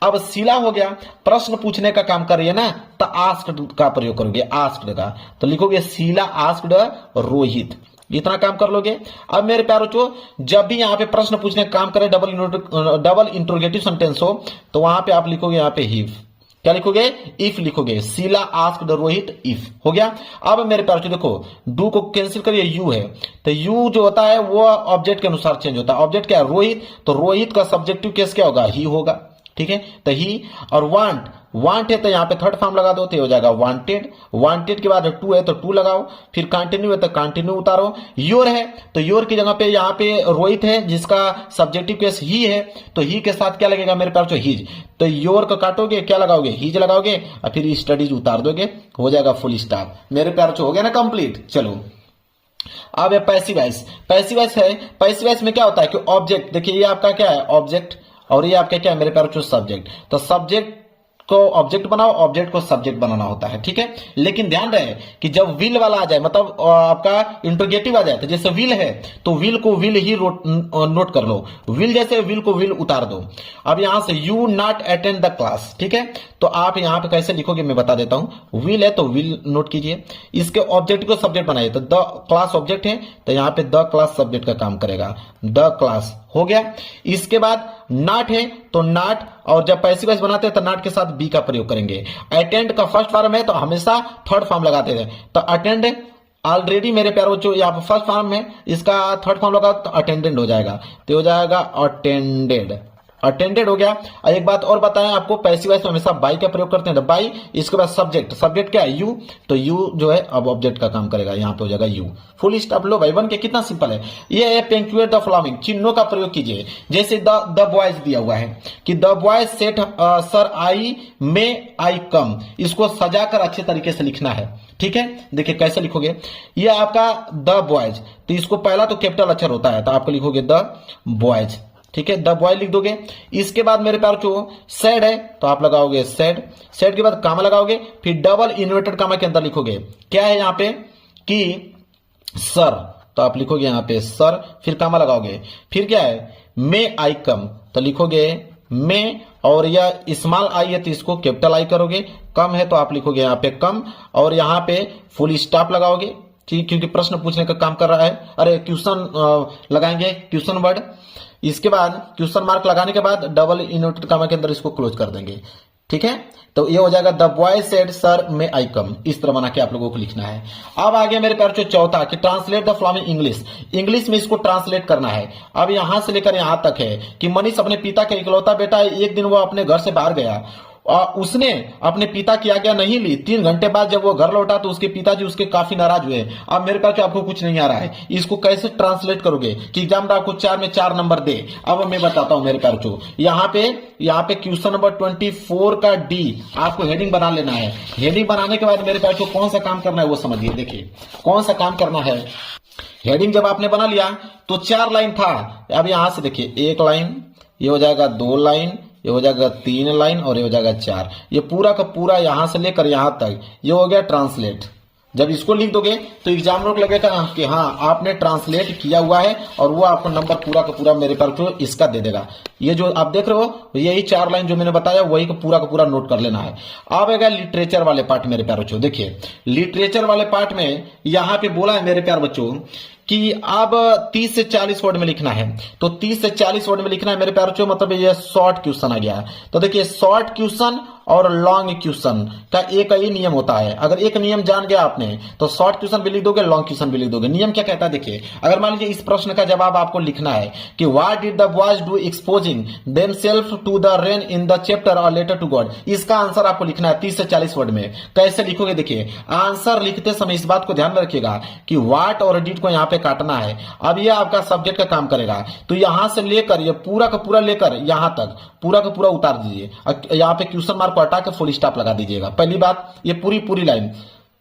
अब शीला हो गया, प्रश्न पूछने का काम कर रही है ना, तो आस्क्ड का प्रयोग करोगे, आस्क्ड का, तो लिखोगे शीला आस्क्ड रोहित, इतना काम कर लोगे। अब मेरे प्यारों जब भी यहां पे प्रश्न पूछने का काम करें, डबल इंट्रोगेटिव सेंटेंस हो, तो वहां पे आप लिखोगे यहां पे हिफ, क्या लिखोगे, इफ लिखोगे। शीला आस्क्ड रोहित इफ, हो गया। अब मेरे प्यार देखो डू को कैंसिल करिए, यू है तो यू जो होता है वो ऑब्जेक्ट के अनुसार चेंज होता है। ऑब्जेक्ट क्या है, रोहित, तो रोहित का सब्जेक्टिव केस क्या होगा, ही होगा, ठीक है। तो ही, और वांट, वांट है तो यहाँ पे थर्ड फॉर्म लगा दो तो हो जाएगा वांटेड। वांटेड के बाद टू है तो टू लगाओ, फिर कंटिन्यू है तो कंटिन्यू उतारो। योर है तो योर की जगह पे यहाँ पे रोहित है जिसका सब्जेक्टिव केस ही है, तो ही के साथ क्या लगेगा मेरे पास, हिज, तो योर को काटोगे क्या लगाओगे, हिज लगाओगे, और फिर स्टडीज उतार दोगे, हो जाएगा फुल स्टॉप। मेरे प्यार हो गया ना कंप्लीट। चलो अब पैसिव वॉइस। पैसिव वॉइस है, पैसिव वॉइस में क्या होता है कि ऑब्जेक्ट, देखिए ये आपका क्या है ऑब्जेक्ट, और ये आपका क्या है मेरे प्यार सब्जेक्ट। तो सब्जेक्ट को ऑब्जेक्ट बनाओ, ऑब्जेक्ट को सब्जेक्ट बनाना होता है, ठीक है। लेकिन ध्यान रहे कि जब विल वाला आ जाए, मतलब आपका इंट्रोगेटिव आ जाए, तो जैसे विल है तो विल को विल ही नोट कर लो, विल जैसे विल को विल उतार दो। अब यहां से you not attend the class, ठीक है, तो आप यहां पे कैसे लिखोगे मैं बता देता हूं। विल है तो विल नोट कीजिए, इसके ऑब्जेक्ट को सब्जेक्ट बनाइए, तो द क्लास ऑब्जेक्ट है तो यहां पे द क्लास सब्जेक्ट का काम करेगा, द क्लास हो गया। इसके बाद नॉट है तो नॉट, और जब पैसिव वॉइस बनाते हैं तो नॉट के साथ बी का प्रयोग करेंगे। अटेंड का फर्स्ट फॉर्म है तो हमेशा थर्ड फॉर्म लगाते थे, तो अटेंड ऑलरेडी मेरे प्यारे बच्चों यहाँ पर फर्स्ट फॉर्म में, इसका थर्ड फॉर्म लगा तो अटेंडेंट हो जाएगा, तो हो जाएगा अटेंडेड, अटेंडेड हो गया। और एक बात और बताएं आपको, पैसिव वॉइस में हमेशा बाई का प्रयोग करते हैं, तो बाई, इसके बाद सब्जेक्ट, सब्जेक्ट क्या है यू, तो यू जो है अब ऑब्जेक्ट का काम करेगा, यहां पे हो जाएगा यू। फुल स्टॉप लो भाई, बन के कितना सिंपल है। ये है पंक्चुएट द फॉलोइंग, चिन्हों का प्रयोग कीजिए। जैसे द बॉयज दिया हुआ है कि the boys said sir I may I come, इसको सजाकर अच्छे तरीके से लिखना है, ठीक है। देखिए कैसे लिखोगे, ये आपका द बॉयज, तो इसको पहला तो कैपिटल अक्षर होता है, तो आपको लिखोगे द बॉयज, ठीक है, द बॉय लिख दोगे। इसके बाद मेरे प्यार जो सैड है तो आप लगाओगे सैड, सैड के बाद कामा लगाओगे, फिर डबल इन्वर्टेड कामा के अंदर लिखोगे क्या है यहाँ पे कि सर, तो आप लिखोगे यहाँ पे सर, फिर कामा लगाओगे, फिर क्या है मे आई कम, तो लिखोगे मे, और यह स्मॉल आई है तो इसको कैपिटल आई करोगे, कम है तो आप लिखोगे यहाँ पे कम, और यहाँ पे फुल स्टॉप लगाओगे, ठीक, क्योंकि प्रश्न पूछने का काम कर रहा है, अरे क्वेश्चन लगाएंगे, क्वेश्चन वर्ड। इसके बाद क्वेश्चन मार्क लगाने के बाद डबल इन्वर्टेड कामा के अंदर इसको क्लोज कर देंगे, ठीक है। तो ये हो जाएगा the boy said sir may I कम, इस तरह बना के आप लोगों को लिखना है। अब आगे मेरे प्यार जो चौथा कि translate the following English, English में इसको ट्रांसलेट करना है। अब यहां से लेकर यहां तक है कि मनीष अपने पिता का इकलौता बेटा है, एक दिन वो अपने घर से बाहर गया और उसने अपने पिता की आज्ञा नहीं ली। 3 घंटे बाद जब वो घर लौटा तो उसके पिताजी उसके काफी नाराज हुए। अब मेरे पास आपको कुछ नहीं आ रहा है, इसको कैसे ट्रांसलेट करोगे कि एग्जाम में आपको 4 में 4 नंबर दे। अब मैं बताता हूं मेरे प्यार को, यहाँ पे क्वेश्चन नंबर 24 का डी आपको हेडिंग बना लेना है। हेडिंग बनाने के बाद मेरे प्यार को कौन सा काम करना है वो समझिए। देखिए कौन सा काम करना है, हेडिंग जब आपने बना लिया तो 4 लाइन था, अब यहां से देखिए 1 लाइन, ये हो जाएगा 2 लाइन, ये हो जाएगा 3 लाइन, और ये हो जाएगा 4। ये पूरा का पूरा यहां से लेकर यहां तक ये हो गया ट्रांसलेट। जब इसको लिख दोगे तो एग्जामिनर को लगेगा कि हाँ आपने ट्रांसलेट किया हुआ है, और वो आपको नंबर पूरा का पूरा मेरे पास इसका दे देगा। ये जो आप देख रहे हो यही 4 लाइन जो मैंने बताया वही का पूरा नोट कर लेना है। अब आएगा लिटरेचर वाले पार्ट मेरे प्यार बच्चों। देखिए लिटरेचर वाले पार्ट में यहाँ पे बोला है मेरे प्यार बच्चों कि अब 30 से 40 वर्ड में लिखना है, तो 30 से 40 वर्ड में लिखना है मेरे प्यार बच्चों, मतलब ये शॉर्ट क्वेश्चन आ गया। तो देखिए शॉर्ट क्वेश्चन और लॉन्ग क्वेश्चन का एक ही नियम होता है। अगर एक नियम जान गया आपने तो शॉर्ट क्वेश्चन भी लिख दोगे, लॉन्ग क्वेश्चन भी लिख दोगे। नियम क्या कहता है देखिए, अगर मान लीजिए इस प्रश्न का जवाब आपको लिखना है कि what did the boys do exposing themselves to the rain in the chapter और लेटर टू गॉड, इसका आंसर आपको लिखना है 30 से 40 वर्ड में। कैसे लिखोगे देखिए, आंसर लिखते समय इस बात को ध्यान में रखिएगा कि व्हाट और डिड को यहाँ पे काटना है। अब ये आपका सब्जेक्ट का काम करेगा, तो यहां से लेकर ये पूरा का पूरा लेकर यहां तक पूरा का पूरा उतार दीजिए, यहाँ पे क्वेश्चन मार्क को हटा के फुल स्टॉप लगा दीजिएगा। पहली बात ये पूरी line,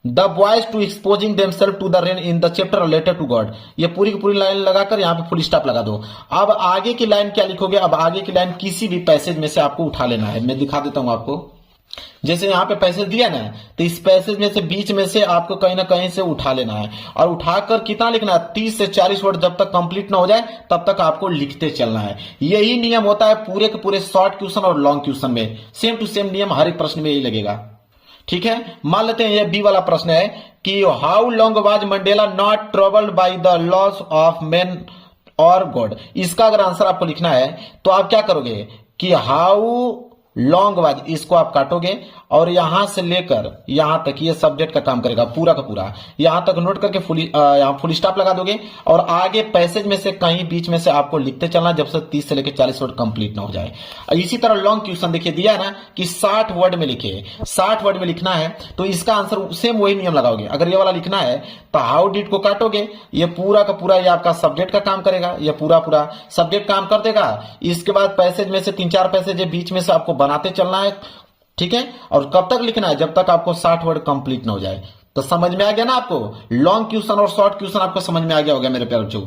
the boys to exposing themselves to the rain in the chapter letter to God, ये पूरी की पूरी लाइन लगाकर यहाँ पे फुल स्टॉप लगा दो। अब आगे की लाइन क्या लिखोगे, अब आगे की लाइन किसी भी पैसेज में से आपको उठा लेना है। मैं दिखा देता हूं आपको, जैसे यहाँ पे पैसेज दिया ना, तो इस पैसेज में से बीच में से आपको कहीं ना कहीं से उठा लेना है, और उठाकर कितना लिखना है 30 से 40 वर्ड जब तक कंप्लीट ना हो जाए तब तक आपको लिखते चलना है। यही नियम होता है पूरे के पूरे शॉर्ट क्वेश्चन और लॉन्ग क्वेश्चन में, सेम टू सेम नियम हर एक प्रश्न में यही लगेगा, ठीक है। मान लेते हैं ये बी वाला प्रश्न है कि how long was Mandela not troubled by the loss of man और गॉड, इसका अगर आंसर आपको लिखना है तो आप क्या करोगे कि हाउ लॉन्ग वाज, इसको आप काटोगे और यहां से लेकर यहां तक ये सब्जेक्ट का काम करेगा पूरा का पूरा, यहां तक नोट करके यहां फुल स्टॉप लगा दोगे, और आगे पैसेज में से कहीं बीच में से आपको लिखते चलना जब से 30 से लेकर 40 वर्ड कंप्लीट ना हो जाए। इसी तरह लॉन्ग क्वेश्चन देखिए दिया है ना कि 60 वर्ड में लिखे, 60 वर्ड में लिखना है, तो इसका आंसर सेम वही नियम लगाओगे। अगर ये वाला लिखना है तो हाउ डिड को काटोगे, ये पूरा का पूरा ये आपका सब्जेक्ट का काम करेगा, ये पूरा सब्जेक्ट काम कर देगा। इसके बाद पैसेज में से 3-4 पैसेज बीच में से आपको बनाते चलना है, ठीक है। और कब तक लिखना है, जब तक आपको 60 वर्ड कंप्लीट ना हो जाए। तो समझ में आ गया ना आपको, लॉन्ग क्वेश्चन और शॉर्ट क्वेश्चन आपको समझ में आ गया होगा मेरे प्यारे बच्चों।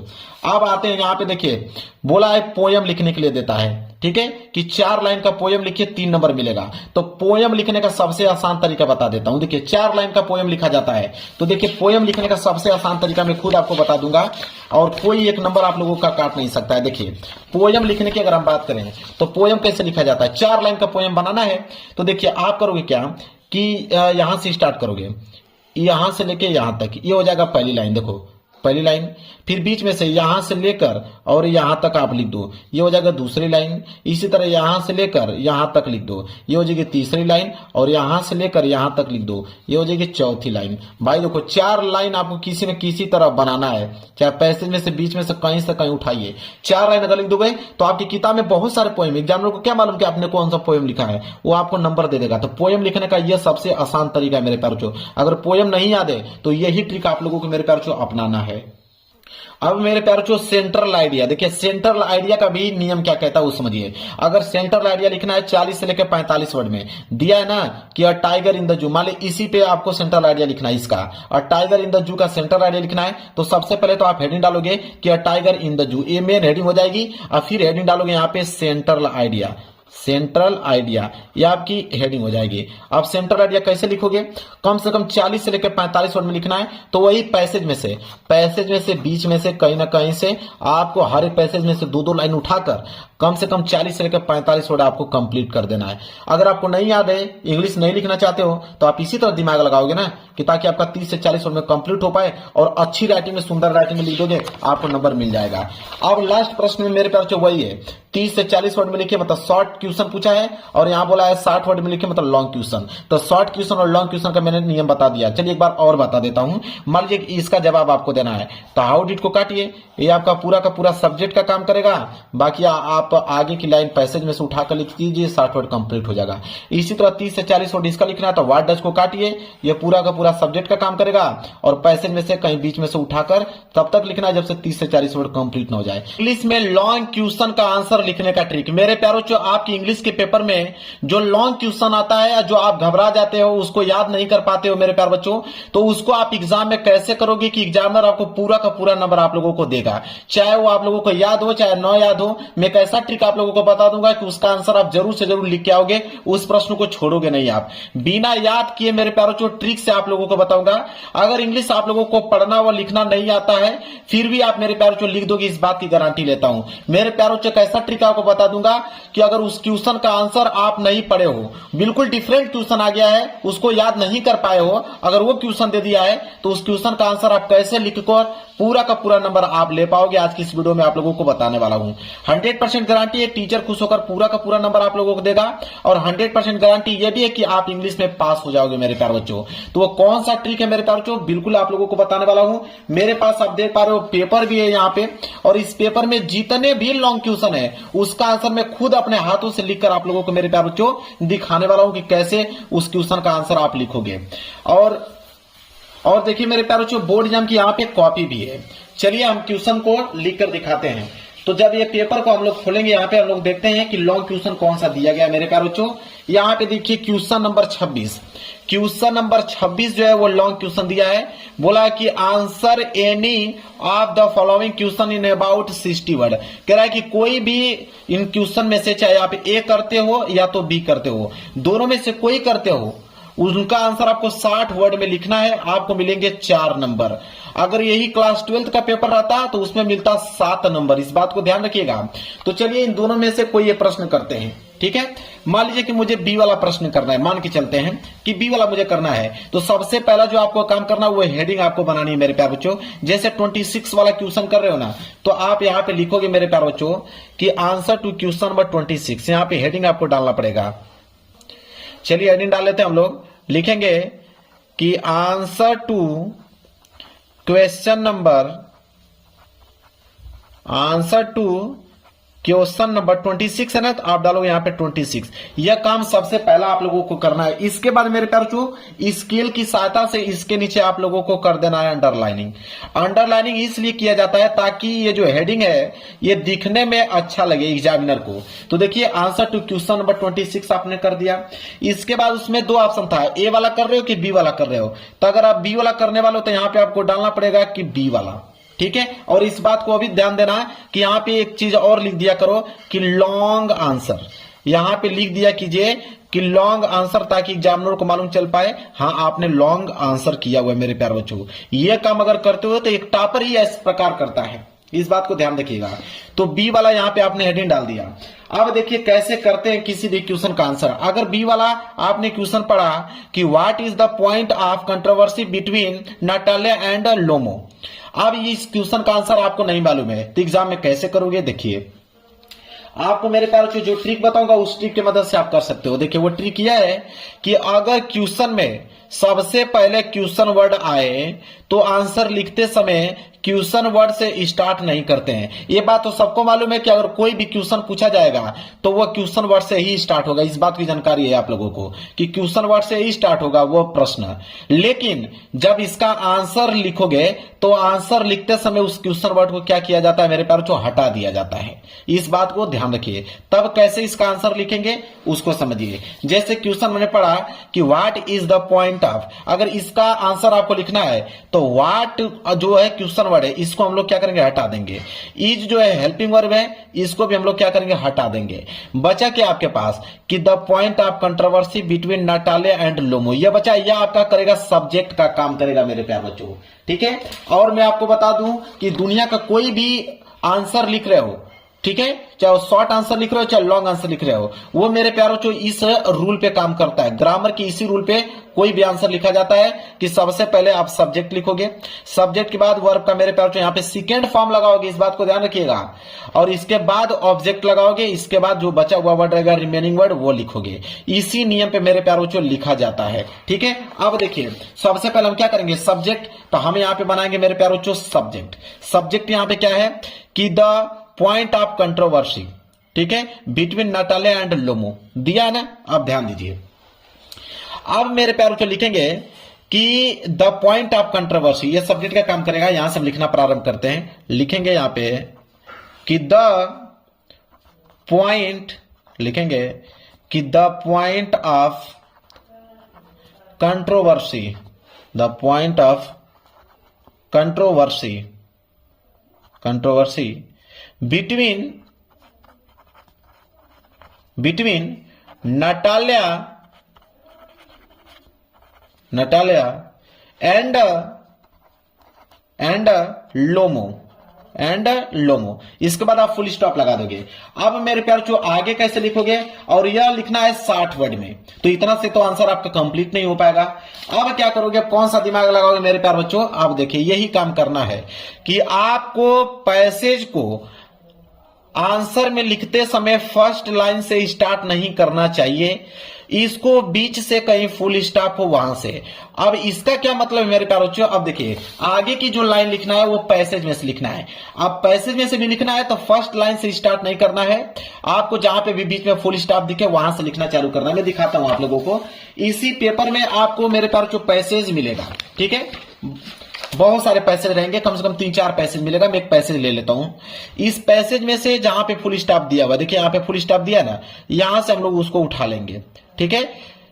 अब आते हैं यहाँ पे देखिए बोला है पोयम लिखने के लिए देता है, ठीक है, कि 4 लाइन का पोयम लिखिए 3 नंबर मिलेगा। तो पोयम लिखने का सबसे आसान तरीका बता देता हूं। देखिए 4 लाइन का पोयम लिखा जाता है, तो देखिए पोयम लिखने का सबसे आसान तरीका मैं खुद आपको बता दूंगा और कोई एक नंबर आप लोगों का काट नहीं सकता है। देखिए पोयम लिखने की अगर हम बात करें तो पोयम कैसे लिखा जाता है, 4 लाइन का पोयम बनाना है। तो देखिए आप करोगे क्या कि यहां से स्टार्ट करोगे, यहां से लेके यहां तक, ये हो जाएगा पहली लाइन। देखो पहली लाइन, फिर बीच में से यहां से लेकर और यहां तक आप लिख दो, ये हो जाएगा दूसरी लाइन। इसी तरह यहां से लेकर यहां तक लिख दो, ये हो जाएगी तीसरी लाइन। और यहां से लेकर यहां तक लिख दो, ये हो जाएगी चौथी लाइन। भाई देखो 4 लाइन आपको किसी न किसी तरह बनाना है, चाहे पैसेज में से बीच में से कहीं उठाइए। 4 लाइन अगर लिख दोगे तो आपकी किताब में बहुत सारे पोएम, एग्जामिनर को क्या मालूम कि आपने कौन सा पोएम लिखा है, वो आपको नंबर दे देगा। तो पोएम लिखने का यह सबसे आसान तरीका है मेरे प्यारे बच्चों। अगर पोएम नहीं याद है तो यही ट्रिक आप लोगों को मेरे प्यारे बच्चों अपनाना है। अब मेरे प्यारे बच्चों सेंट्रल आइडिया, देखिए सेंट्रल आइडिया का भी नियम क्या कहता है वो समझिए। अगर सेंट्रल आइडिया लिखना है 40 से लेकर 45 वर्ड में, दिया है ना कि a tiger in the zoo, मान ली इसी पे आपको सेंट्रल आइडिया लिखना है इसका, a tiger in the zoo का सेंट्रल आइडिया लिखना है। तो सबसे पहले तो आप हेडिंग डालोगे कि a tiger in the zoo, ये मेन हेडिंग हो जाएगी। और फिर हेडिंग डालोगे यहाँ पे सेंट्रल आइडिया, सेंट्रल आइडिया, ये आपकी हेडिंग हो जाएगी। अब सेंट्रल आइडिया कैसे लिखोगे, कम से कम 40 से लेकर 45 वर्ड में लिखना है। तो वही पैसेज में से बीच में से कहीं ना कहीं से आपको हर एक पैसेज में से 2-2 लाइन उठाकर कम से कम 40 से लेकर 45 वर्ड आपको कंप्लीट कर देना है। अगर आपको नहीं याद है, इंग्लिश नहीं लिखना चाहते हो, तो आप इसी तरह दिमाग लगाओगे ना कि ताकि आपका 30 से 40 वर्ड में कंप्लीट हो पाए और अच्छी राइटिंग में, सुंदर राइटिंग में लिख दोगे, आपको नंबर मिल जाएगा। अब लास्ट प्रश्न में मेरे प्यार जो वही है, 30 से 40 वर्ड में लिखिए, मतलब शॉर्ट क्वेश्चन पूछा है और यहाँ बोला है 60 वर्ड में लिखिए, मतलब लॉन्ग क्वेश्चन। तो शॉर्ट क्वेश्चन और लॉन्ग क्वेश्चन का मैंने नियम बता दिया। चलिए एक बार और बता देता हूं। मान लीजिए इसका जवाब आपको देना है, तो हाउ डिड को काटिए, ये आपका पूरा का पूरा सब्जेक्ट का काम करेगा। बाकी आप आगे की लाइन पैसेज में से उठाकर लिख दीजिए, 60 वर्ड कंप्लीट हो जाएगा। इसी तरह 30 से 40 वर्ड इसका लिखना है, तो व्हाट डज को काटिए, ये पूरा का पूरा सब्जेक्ट का काम करेगा और पैसेज में से कहीं बीच में से उठाकर तब तक लिखना है जब से 30 से 40 वर्ड कंप्लीट ना हो जाए। इंग्लिश में लॉन्ग क्वेश्चन का आंसर लिखने का ट्रिक, मेरे प्यारों जो आपकी इंग्लिश के पेपर में जो लॉन्ग क्वेश्चन आता है, जो आप घबरा जाते हो, उसको याद नहीं कर पाते हो मेरे प्यार बच्चों, तो उसको आप एग्जाम में कैसे करोगे कि एग्जामिनर आपको पूरा का पूरा नंबर आप लोगों को देगा, चाहे वो आप लोगों को याद हो चाहे न याद हो। मैं एक ऐसा ट्रिक आप लोगों को बता दूंगा कि उसका आंसर आप जरूर से जरूर लिख के आओगे, उस प्रश्न को छोड़ोगे नहीं आप। बिना याद किए मेरे प्यारों जो ट्रिक से आप लोगों को बताऊंगा। अगर इंग्लिश आप लोगों को पढ़ना व लिखना नहीं आता है, फिर भी आप मेरे प्यारों जो लिख दोगे, इस बात की गारंटी लेता हूं। मेरे प्यारों जो कैसा ट्रिक आपको बता दूंगा कि अगर उस क्वेश्चन का आंसर आप नहीं पढ़े हो, बिल्कुल डिफरेंट क्वेश्चन आ गया है, उसको याद नहीं कर पाए हो, अगर वो क्वेश्चन दे दिया है तो उस क्वेश्चन का आंसर आप कैसे लिखकर पूरा का पूरा नंबर आप ले पाओगे, आज की इस वीडियो में आप लोगों को बताने वाला हूं। 100% गारंटी है, टीचर खुश होकर पूरा का पूरा नंबर आप लोगों को देगा और 100% गारंटी यह भी है कि आप इंग्लिश में पास हो जाओगे मेरे प्यारे बच्चों। तो वो कौन सा ट्रिक है मेरे प्यारे बच्चों, बिल्कुल आप लोगों को बताने वाला हूं। मेरे पास आप देख पा रहे हो पेपर भी है यहाँ पे, और इस पेपर में जितने भी लॉन्ग क्वेश्चन है उसका आंसर मैं खुद अपने हाथों से लिखकर आप लोगों को मेरे प्यारे बच्चों दिखाने वाला हूं कि कैसे उस क्वेश्चन का आंसर आप लिखोगे। और देखिए मेरे प्यारे बच्चों, बोर्ड एग्जाम की यहाँ पे कॉपी भी है। चलिए हम क्वेश्चन को लिखकर दिखाते हैं। तो जब ये पेपर को हम लोग खोलेंगे, यहाँ पे हम लोग देखते हैं कि लॉन्ग क्वेश्चन कौन सा दिया गया मेरे प्यारे बच्चों। यहाँ पे देखिए क्वेश्चन नंबर 26, क्वेश्चन नंबर 26 जो है वो लॉन्ग क्वेश्चन दिया है। बोला कि answer any of the following question in about 60 word. कह रहा है कि कोई भी इन क्वेश्चन में से, चाहे आप ए करते हो या तो बी करते हो, दोनों में से कोई करते हो, उनका आंसर आपको 60 वर्ड में लिखना है। आपको मिलेंगे 4 नंबर। अगर यही क्लास 12th का पेपर रहता तो उसमें मिलता 7 नंबर, इस बात को ध्यान रखिएगा। तो चलिए इन दोनों में से कोई ये प्रश्न करते हैं, ठीक है। मान लीजिए कि मुझे बी वाला प्रश्न करना है, मान के चलते हैं कि बी वाला मुझे करना है। तो सबसे पहला जो आपको काम करना है वो हेडिंग आपको बनानी है मेरे प्यारे बच्चों। जैसे 26 वाला क्वेश्चन कर रहे हो ना, तो आप यहाँ पे लिखोगे मेरे प्यारे बच्चों कि आंसर टू क्वेश्चन नंबर 26। यहाँ पे हेडिंग आपको डालना पड़ेगा। चलिए हेडिंग डाल लेते हैं हम लोग। लिखेंगे कि आंसर टू क्वेश्चन नंबर 26 है ना, तो आप डालोगे यहाँ पे 26। यह काम सबसे पहला आप लोगों को करना है। इसके बाद मेरे प्यारे बच्चों स्केल की सहायता से इसके नीचे आप लोगों को कर देना है अंडरलाइनिंग। अंडरलाइनिंग इसलिए किया जाता है ताकि ये जो हेडिंग है ये दिखने में अच्छा लगे एग्जामिनर को। तो देखिए आंसर टू क्वेश्चन नंबर 26 आपने कर दिया। इसके बाद उसमें 2 ऑप्शन था, ए वाला कर रहे हो कि बी वाला कर रहे हो। तो अगर आप बी वाला करने वाले हो तो यहाँ पे आपको डालना पड़ेगा कि बी वाला। ठीक है। और इस बात को अभी ध्यान देना है कि यहां पे एक चीज और लिख दिया करो कि लॉन्ग आंसर, यहां पे लिख दिया कीजिए कि लॉन्ग आंसर, ताकि एग्जामिनर को मालूम चल पाए हाँ आपने लॉन्ग आंसर किया हुआ है मेरे प्यारे बच्चों। ये काम अगर करते हो तो एक टॉपर ही इस प्रकार करता है, इस बात को ध्यान रखिएगा। तो बी वाला यहां पे आपने हेडिंग डाल दिया। अब देखिए कैसे करते हैं किसी भी क्वेश्चन का आंसर। अगर बी वाला आपने क्वेश्चन पढ़ा कि what is the point of controversy between Natalia and Lomov, अब इस क्वेश्चन का आंसर आपको नहीं मालूम है तो एग्जाम में कैसे करोगे। देखिए आपको मेरे प्यारे जो ट्रिक बताऊंगा उस ट्रिक की मदद से आप कर सकते हो। देखिए वो ट्रिक यह है कि अगर क्वेश्चन में सबसे पहले क्वेश्चन वर्ड आए तो आंसर लिखते समय क्वेश्चन वर्ड से स्टार्ट नहीं करते हैं। ये बात तो सबको मालूम है कि अगर कोई भी क्वेश्चन पूछा जाएगा तो वो क्वेश्चन वर्ड से ही स्टार्ट होगा, इस बात की जानकारी है आप लोगों को कि क्वेश्चन वर्ड से ही स्टार्ट होगा वो प्रश्न। लेकिन जब इसका आंसर लिखोगे तो आंसर लिखते समय उस क्वेश्चन वर्ड को क्या किया जाता है मेरे प्यारे बच्चों, हटा दिया जाता है। इस बात को ध्यान रखिए। तब कैसे इसका आंसर लिखेंगे उसको समझिए। जैसे क्वेश्चन मैंने पढ़ा कि what is the point of, अगर इसका आंसर आपको लिखना है तो व्हाट जो है क्वेश्चन वर्ड है इसको हम लोग क्या करेंगे, हटा देंगे। इज जो है हेल्पिंग वर्ब है इसको भी हम लोग क्या करेंगे, हटा देंगे। बचा क्या आपके पास कि the point of controversy between Natalia and Lomov, यह बचा, यह आपका करेगा सब्जेक्ट का काम करेगा मेरे प्यारे बच्चों। ठीक है। और मैं आपको बता दूं कि दुनिया का कोई भी आंसर लिख रहे हो, ठीक है, चाहे शॉर्ट आंसर लिख रहे हो चाहे लॉन्ग आंसर लिख रहे हो, वो मेरे प्यारों जो इस रूल पे काम करता है। ग्रामर की इसी रूल पे कोई भी आंसर लिखा जाता है कि सबसे पहले आप सब्जेक्ट लिखोगे, सब्जेक्ट के बाद वर्ब का मेरे प्यारों यहाँ पे सेकेंड फॉर्म लगाओगे, इस बात को ध्यान रखिएगा, और इसके बाद ऑब्जेक्ट लगाओगे, इसके बाद जो बचा हुआ वर्ड रहेगा रिमेनिंग वर्ड वो लिखोगे। इसी नियम पे मेरे प्यारों जो लिखा जाता है। ठीक है। अब देखिए सबसे पहले हम क्या करेंगे, सब्जेक्ट, तो हम यहाँ पे बनाएंगे मेरे प्यारों जो सब्जेक्ट। सब्जेक्ट यहाँ पे क्या है कि द पॉइंट ऑफ कंट्रोवर्सी, ठीक है, बिटवीन नाटालिया एंड लोमो दिया है ना। अब ध्यान दीजिए, अब मेरे प्यारों को लिखेंगे कि द पॉइंट ऑफ कंट्रोवर्सी, ये सब्जेक्ट का काम करेगा। यहां से हम लिखना प्रारंभ करते हैं, लिखेंगे यहां पे कि द पॉइंट, लिखेंगे कि the point of controversy, the point of controversy, controversy between Natalia and Lomov, इसके बाद आप फुल स्टॉप लगा दोगे। अब मेरे प्यार जो आगे कैसे लिखोगे, और यह लिखना है 60 वर्ड में, तो इतना से तो आंसर आपका कंप्लीट नहीं हो पाएगा। अब क्या करोगे, कौन सा दिमाग लगाओगे मेरे प्यार बच्चों, आप देखिए यही काम करना है कि आपको पैसेज को आंसर में लिखते समय फर्स्ट लाइन से स्टार्ट नहीं करना चाहिए, इसको बीच से कहीं फुल स्टॉप हो वहां से। अब इसका क्या मतलब है मेरे प्यारे बच्चों, अब देखिए आगे की जो लाइन लिखना है वो पैसेज में से लिखना है। अब पैसेज में से भी लिखना है तो फर्स्ट लाइन से स्टार्ट नहीं करना है, आपको जहां पे भी बीच में फुल स्टॉप दिखे वहां से लिखना चालू करना है। मैं दिखाता हूं आप लोगों को, इसी पेपर में आपको मेरे प्यारे बच्चों पैसेज मिलेगा। ठीक है, बहुत सारे पैसेज रहेंगे, कम से कम 3-4 पैसेज मिलेगा। मैं एक पैसेज ले लेता हूं, इस पैसेज में से जहां पे फुल स्टॉप दिया हुआ, देखिए यहां पे फुल स्टॉप दिया ना, यहां से हम लोग उसको उठा लेंगे। ठीक है,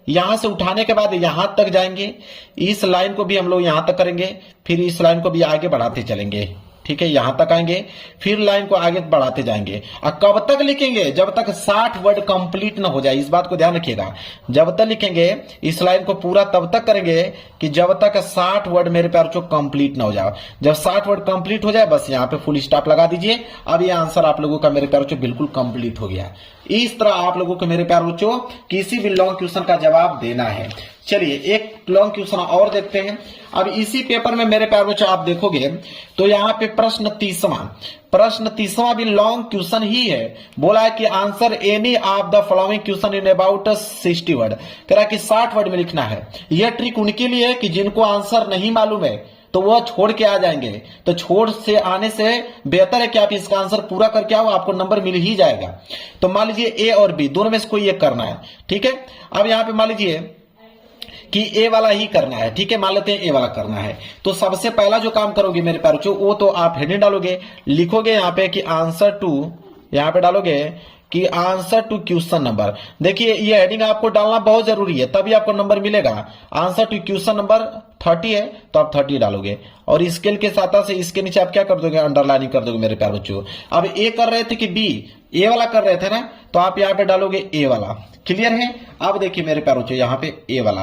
यहां से उठाने के बाद यहां तक जाएंगे, इस लाइन को भी हम लोग यहां तक करेंगे, फिर इस लाइन को भी आगे बढ़ाते चलेंगे। ठीक है, यहां तक आएंगे, फिर लाइन को आगे बढ़ाते जाएंगे। और कब तक लिखेंगे, जब तक 60 वर्ड कंप्लीट ना हो जाए, इस बात को ध्यान रखिएगा। जब तक लिखेंगे इस लाइन को पूरा तब तक करेंगे कि जब तक 60 वर्ड मेरे प्यार जो कंप्लीट ना हो जाए। जब 60 वर्ड कंप्लीट हो जाए बस यहां पे फुल स्टॉप लगा दीजिए। अब ये आंसर आप लोगों का मेरे प्यार बच्चों बिल्कुल कंप्लीट हो गया। इस तरह आप लोगों को मेरे प्यार बच्चों किसी भी लॉन्ग क्वेश्चन का जवाब देना है। चलिए एक लॉन्ग क्वेश्चन और देखते हैं। अब इसी पेपर में मेरे प्यार बच्चों आप देखोगे तो यहाँ पे प्रश्न 30वां भी लॉन्ग क्वेश्चन ही है। बोला है कि answer any of the following question in about 60 word, कह रहा है कि 60 वर्ड में लिखना है। यह ट्रिक उनके लिए है कि जिनको आंसर नहीं मालूम है तो वह छोड़ के आ जाएंगे, तो छोड़ से आने से बेहतर है कि आप इसका आंसर पूरा करके आओ, आपको नंबर मिल ही जाएगा। तो मान लीजिए ए और बी दोनों में से कोई एक करना है। ठीक है, अब यहां पे मान लीजिए कि ए वाला ही करना है। ठीक है, मान लेते हैं ए वाला करना है, तो सबसे पहला जो काम करोगे मेरे प्यारे वो तो आप हेडिंग डालोगे, लिखोगे यहां पे कि आंसर टू, यहां पे डालोगे कि आंसर टू क्वेश्चन नंबर। देखिए ये हेडिंग आपको डालना बहुत जरूरी है, तभी आपको नंबर मिलेगा। आंसर टू क्वेश्चन नंबर 30 है तो आप 30 डालोगे, और स्केल के साथ से इसके नीचे आप क्या कर दोगे, अंडरलाइनिंग कर दोगे मेरे प्यारे बच्चों। अब ए कर रहे थे कि बी, ए वाला कर रहे थे ना, तो आप यहाँ पे डालोगे ए वाला। क्लियर है। अब देखिए मेरे प्यारे बच्चों यहाँ पे ए वाला।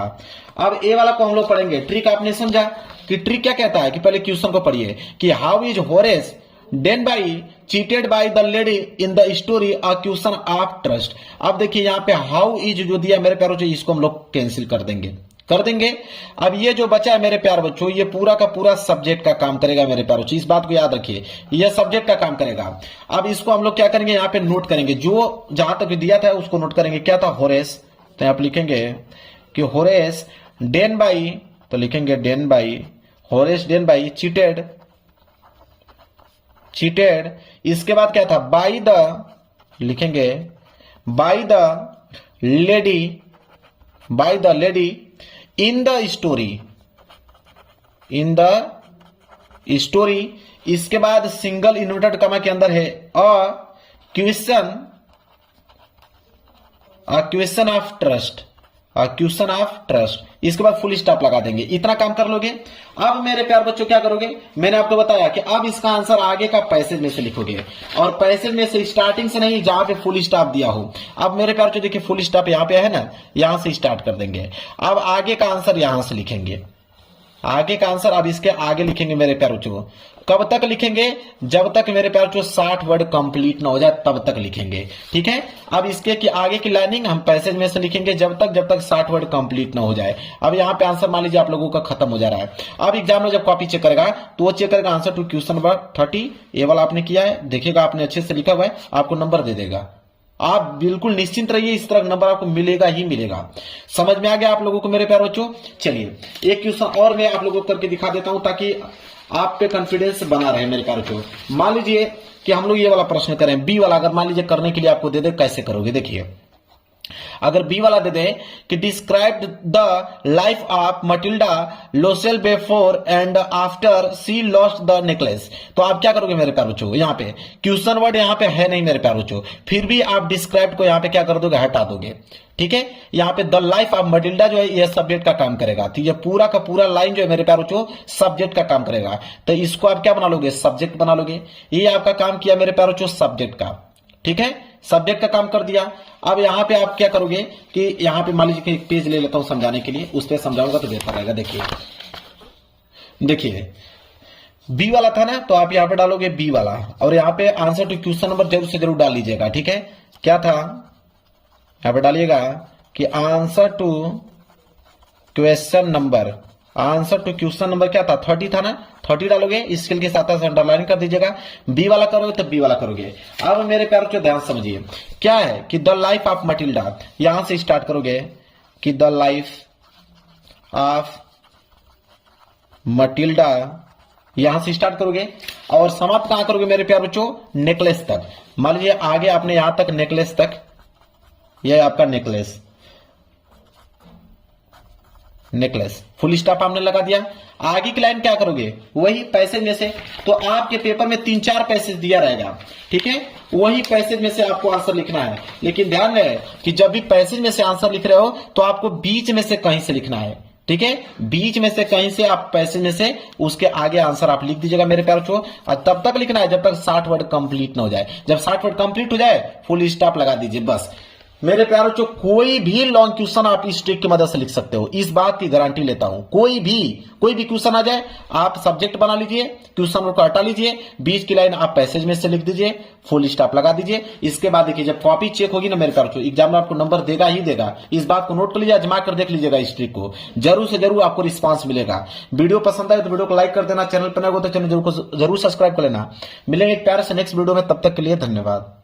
अब ए वाला को हम लोग पढ़ेंगे। ट्रिक आपने समझा कि ट्रिक क्या कहता है कि पहले क्वेश्चन को पढ़िए कि how is Horace Danby cheated by the lady in the story a question of trust. अब देखिए यहाँ पे हाउ इज जो दिया मेरे प्यारे बच्चों, इसको हम लोग कैंसिल कर देंगे। अब ये जो बचा है मेरे प्यारे बच्चों, ये पूरा का पूरा सब्जेक्ट का काम करेगा मेरे प्यारे बच्चों, इस बात को याद रखिए, ये सब्जेक्ट का काम करेगा। अब इसको हम लोग क्या करेंगे, यहाँ पे नोट करेंगे, जो जहां तक दिया था उसको नोट करेंगे। क्या था, होरेस, तो आप लिखेंगे कि होरेस डेन बाई, तो लिखेंगे Danby, Horace Danby cheated, इसके बाद क्या था, बाई द, लिखेंगे by the lady in the story, इसके बाद सिंगल इन्वर्टेड कमा के अंदर है अ क्वेश्चन ऑफ ट्रस्ट, इसके बाद फुल स्टॉप लगा देंगे। इतना काम कर लोगे। अब मेरे प्यार बच्चों क्या करोगे, मैंने आपको बताया कि अब इसका आंसर आगे का पैसेज में से लिखोगे, और पैसेज में से स्टार्टिंग से नहीं, जहां पे फुल स्टॉप दिया हो। अब मेरे प्यार बच्चों देखिए फुल स्टॉप यहाँ पे है ना, यहां से स्टार्ट कर देंगे। अब आगे का आंसर यहां से लिखेंगे, आगे का आंसर अब इसके आगे लिखेंगे मेरे प्यार बच्चों। कब तक लिखेंगे, जब तक मेरे प्यार बच्चों 60 वर्ड कंप्लीट ना हो जाए तब तक लिखेंगे। ठीक है। अब इसके की आगे की लाइनिंग हम पैसेज में से लिखेंगे जब तक 60 वर्ड कंप्लीट ना हो जाए। अब यहाँ पे आंसर मान लीजिए आप लोगों का खत्म हो जा रहा है। अब एग्जाम में जब कॉपी चेक करेगा तो वो चेक करेगा आंसर टू क्वेश्चन नंबर 30, ये वाला आपने किया है, देखिएगा आपने अच्छे से लिखा हुआ है, आपको नंबर दे देगा। आप बिल्कुल निश्चिंत रहिए, इस तरह नंबर आपको मिलेगा ही मिलेगा। समझ में आ गया आप लोगों को मेरे प्यारे बच्चों। चलिए एक क्वेश्चन और मैं आप लोगों को करके दिखा देता हूं ताकि आप पे कॉन्फिडेंस बना रहे मेरे प्यारे बच्चों। मान लीजिए कि हम लोग ये वाला प्रश्न करें, बी वाला अगर मान लीजिए करने के लिए आपको दे दे, कैसे करोगे। देखिए अगर बी वाला दे दे कि describe the life of Matilda Loisel before and after she lost the necklace, तो आप क्या करोगे मेरे प्यारे बच्चों, यहाँ पे क्वेश्चन वर्ड यहाँ पे है नहीं मेरे प्यारे बच्चों, फिर भी आप डिस्क्राइब को यहाँ पे क्या कर दोगे, हटा दोगे। ठीक है। यहाँ पे द लाइफ ऑफ मटिल्डा जो है ये सब्जेक्ट का काम करेगा। तो ये पूरा का पूरा लाइन जो है मेरे प्यारे बच्चों सब्जेक्ट का काम करेगा, तो इसको आप क्या बना लोगे, सब्जेक्ट बना लोगे। ये आपका काम किया मेरे प्यारे बच्चों सब्जेक्ट का। ठीक है, सब्जेक्ट का काम कर दिया। अब यहाँ पे आप क्या करोगे कि यहाँ पे मान लीजिए कि एक पेज ले लेता हूं समझाने के लिए, उस पर समझाऊंगा तो बेहतर रहेगा। देखिए बी वाला था ना, तो आप यहाँ पे डालोगे बी वाला, और यहाँ पे आंसर टू क्वेश्चन नंबर जरूर से जरूर डाल लीजिएगा। ठीक है। क्या था, यहाँ पे डालिएगा कि answer to question number, answer to question number क्या था, 30 था ना, 30 डालोगे, स्केल के साथ अंडरलाइन कर दीजिएगा। बी वाला करोगे तो बी वाला करोगे। अब मेरे प्यारे बच्चों ध्यान समझिए, क्या है कि द लाइफ ऑफ मटिल्डा, यहां से स्टार्ट करोगे कि द लाइफ ऑफ मटिल्डा, यहां से स्टार्ट करोगे और समाप्त कहां करोगे मेरे प्यारे बच्चों, नेकलेस तक। मान लीजिए आगे आपने यहां तक नेकलेस तक, यह आपका नेकलेस, फुल स्टॉप आपने लगा दिया। आगे की लाइन क्या करोगे, वही पैसेज में से, तो आपके पेपर में 3-4 पैसेज दिया रहेगा। ठीक है, वही पैसेज में से आपको आंसर लिखना है। लेकिन ध्यान रहे कि जब भी पैसेज में से आंसर लिख रहे हो तो आपको बीच में से कहीं से लिखना है। ठीक है, बीच में से कहीं से आप पैसेज में से उसके आगे आंसर आप लिख दीजिएगा मेरे प्यारे बच्चों, और तब तक लिखना है जब तक 60 वर्ड कंप्लीट ना हो जाए। जब 60 वर्ड कंप्लीट हो जाए फुल स्टॉप लगा दीजिए बस। मेरे प्यारे बच्चों कोई भी लॉन्ग क्वेश्चन आप इस ट्रिक की मदद से लिख सकते हो, इस बात की गारंटी लेता हूं। कोई भी क्वेश्चन आ जाए, आप सब्जेक्ट बना लीजिए, क्वेश्चन को हटा लीजिए, बीच की लाइन आप पैसेज में से लिख दीजिए, फुल स्टॉप लगा दीजिए। इसके बाद देखिए जब कॉपी चेक होगी ना मेरे प्यारे बच्चों, एग्जाम में आपको नंबर देगा ही देगा। इस बात को नोट कर लीजिए, आजमा कर देख लीजिएगा इस ट्रिक को, जरूर से जरूर आपको रिस्पांस मिलेगा। वीडियो पसंद आए तो वीडियो को लाइक कर देना, चैनल पर नए हो तो चैनल जरूर सब्सक्राइब कर लेना। मिलेंगे एक प्यारे से नेक्स्ट वीडियो में, तब तक के लिए धन्यवाद।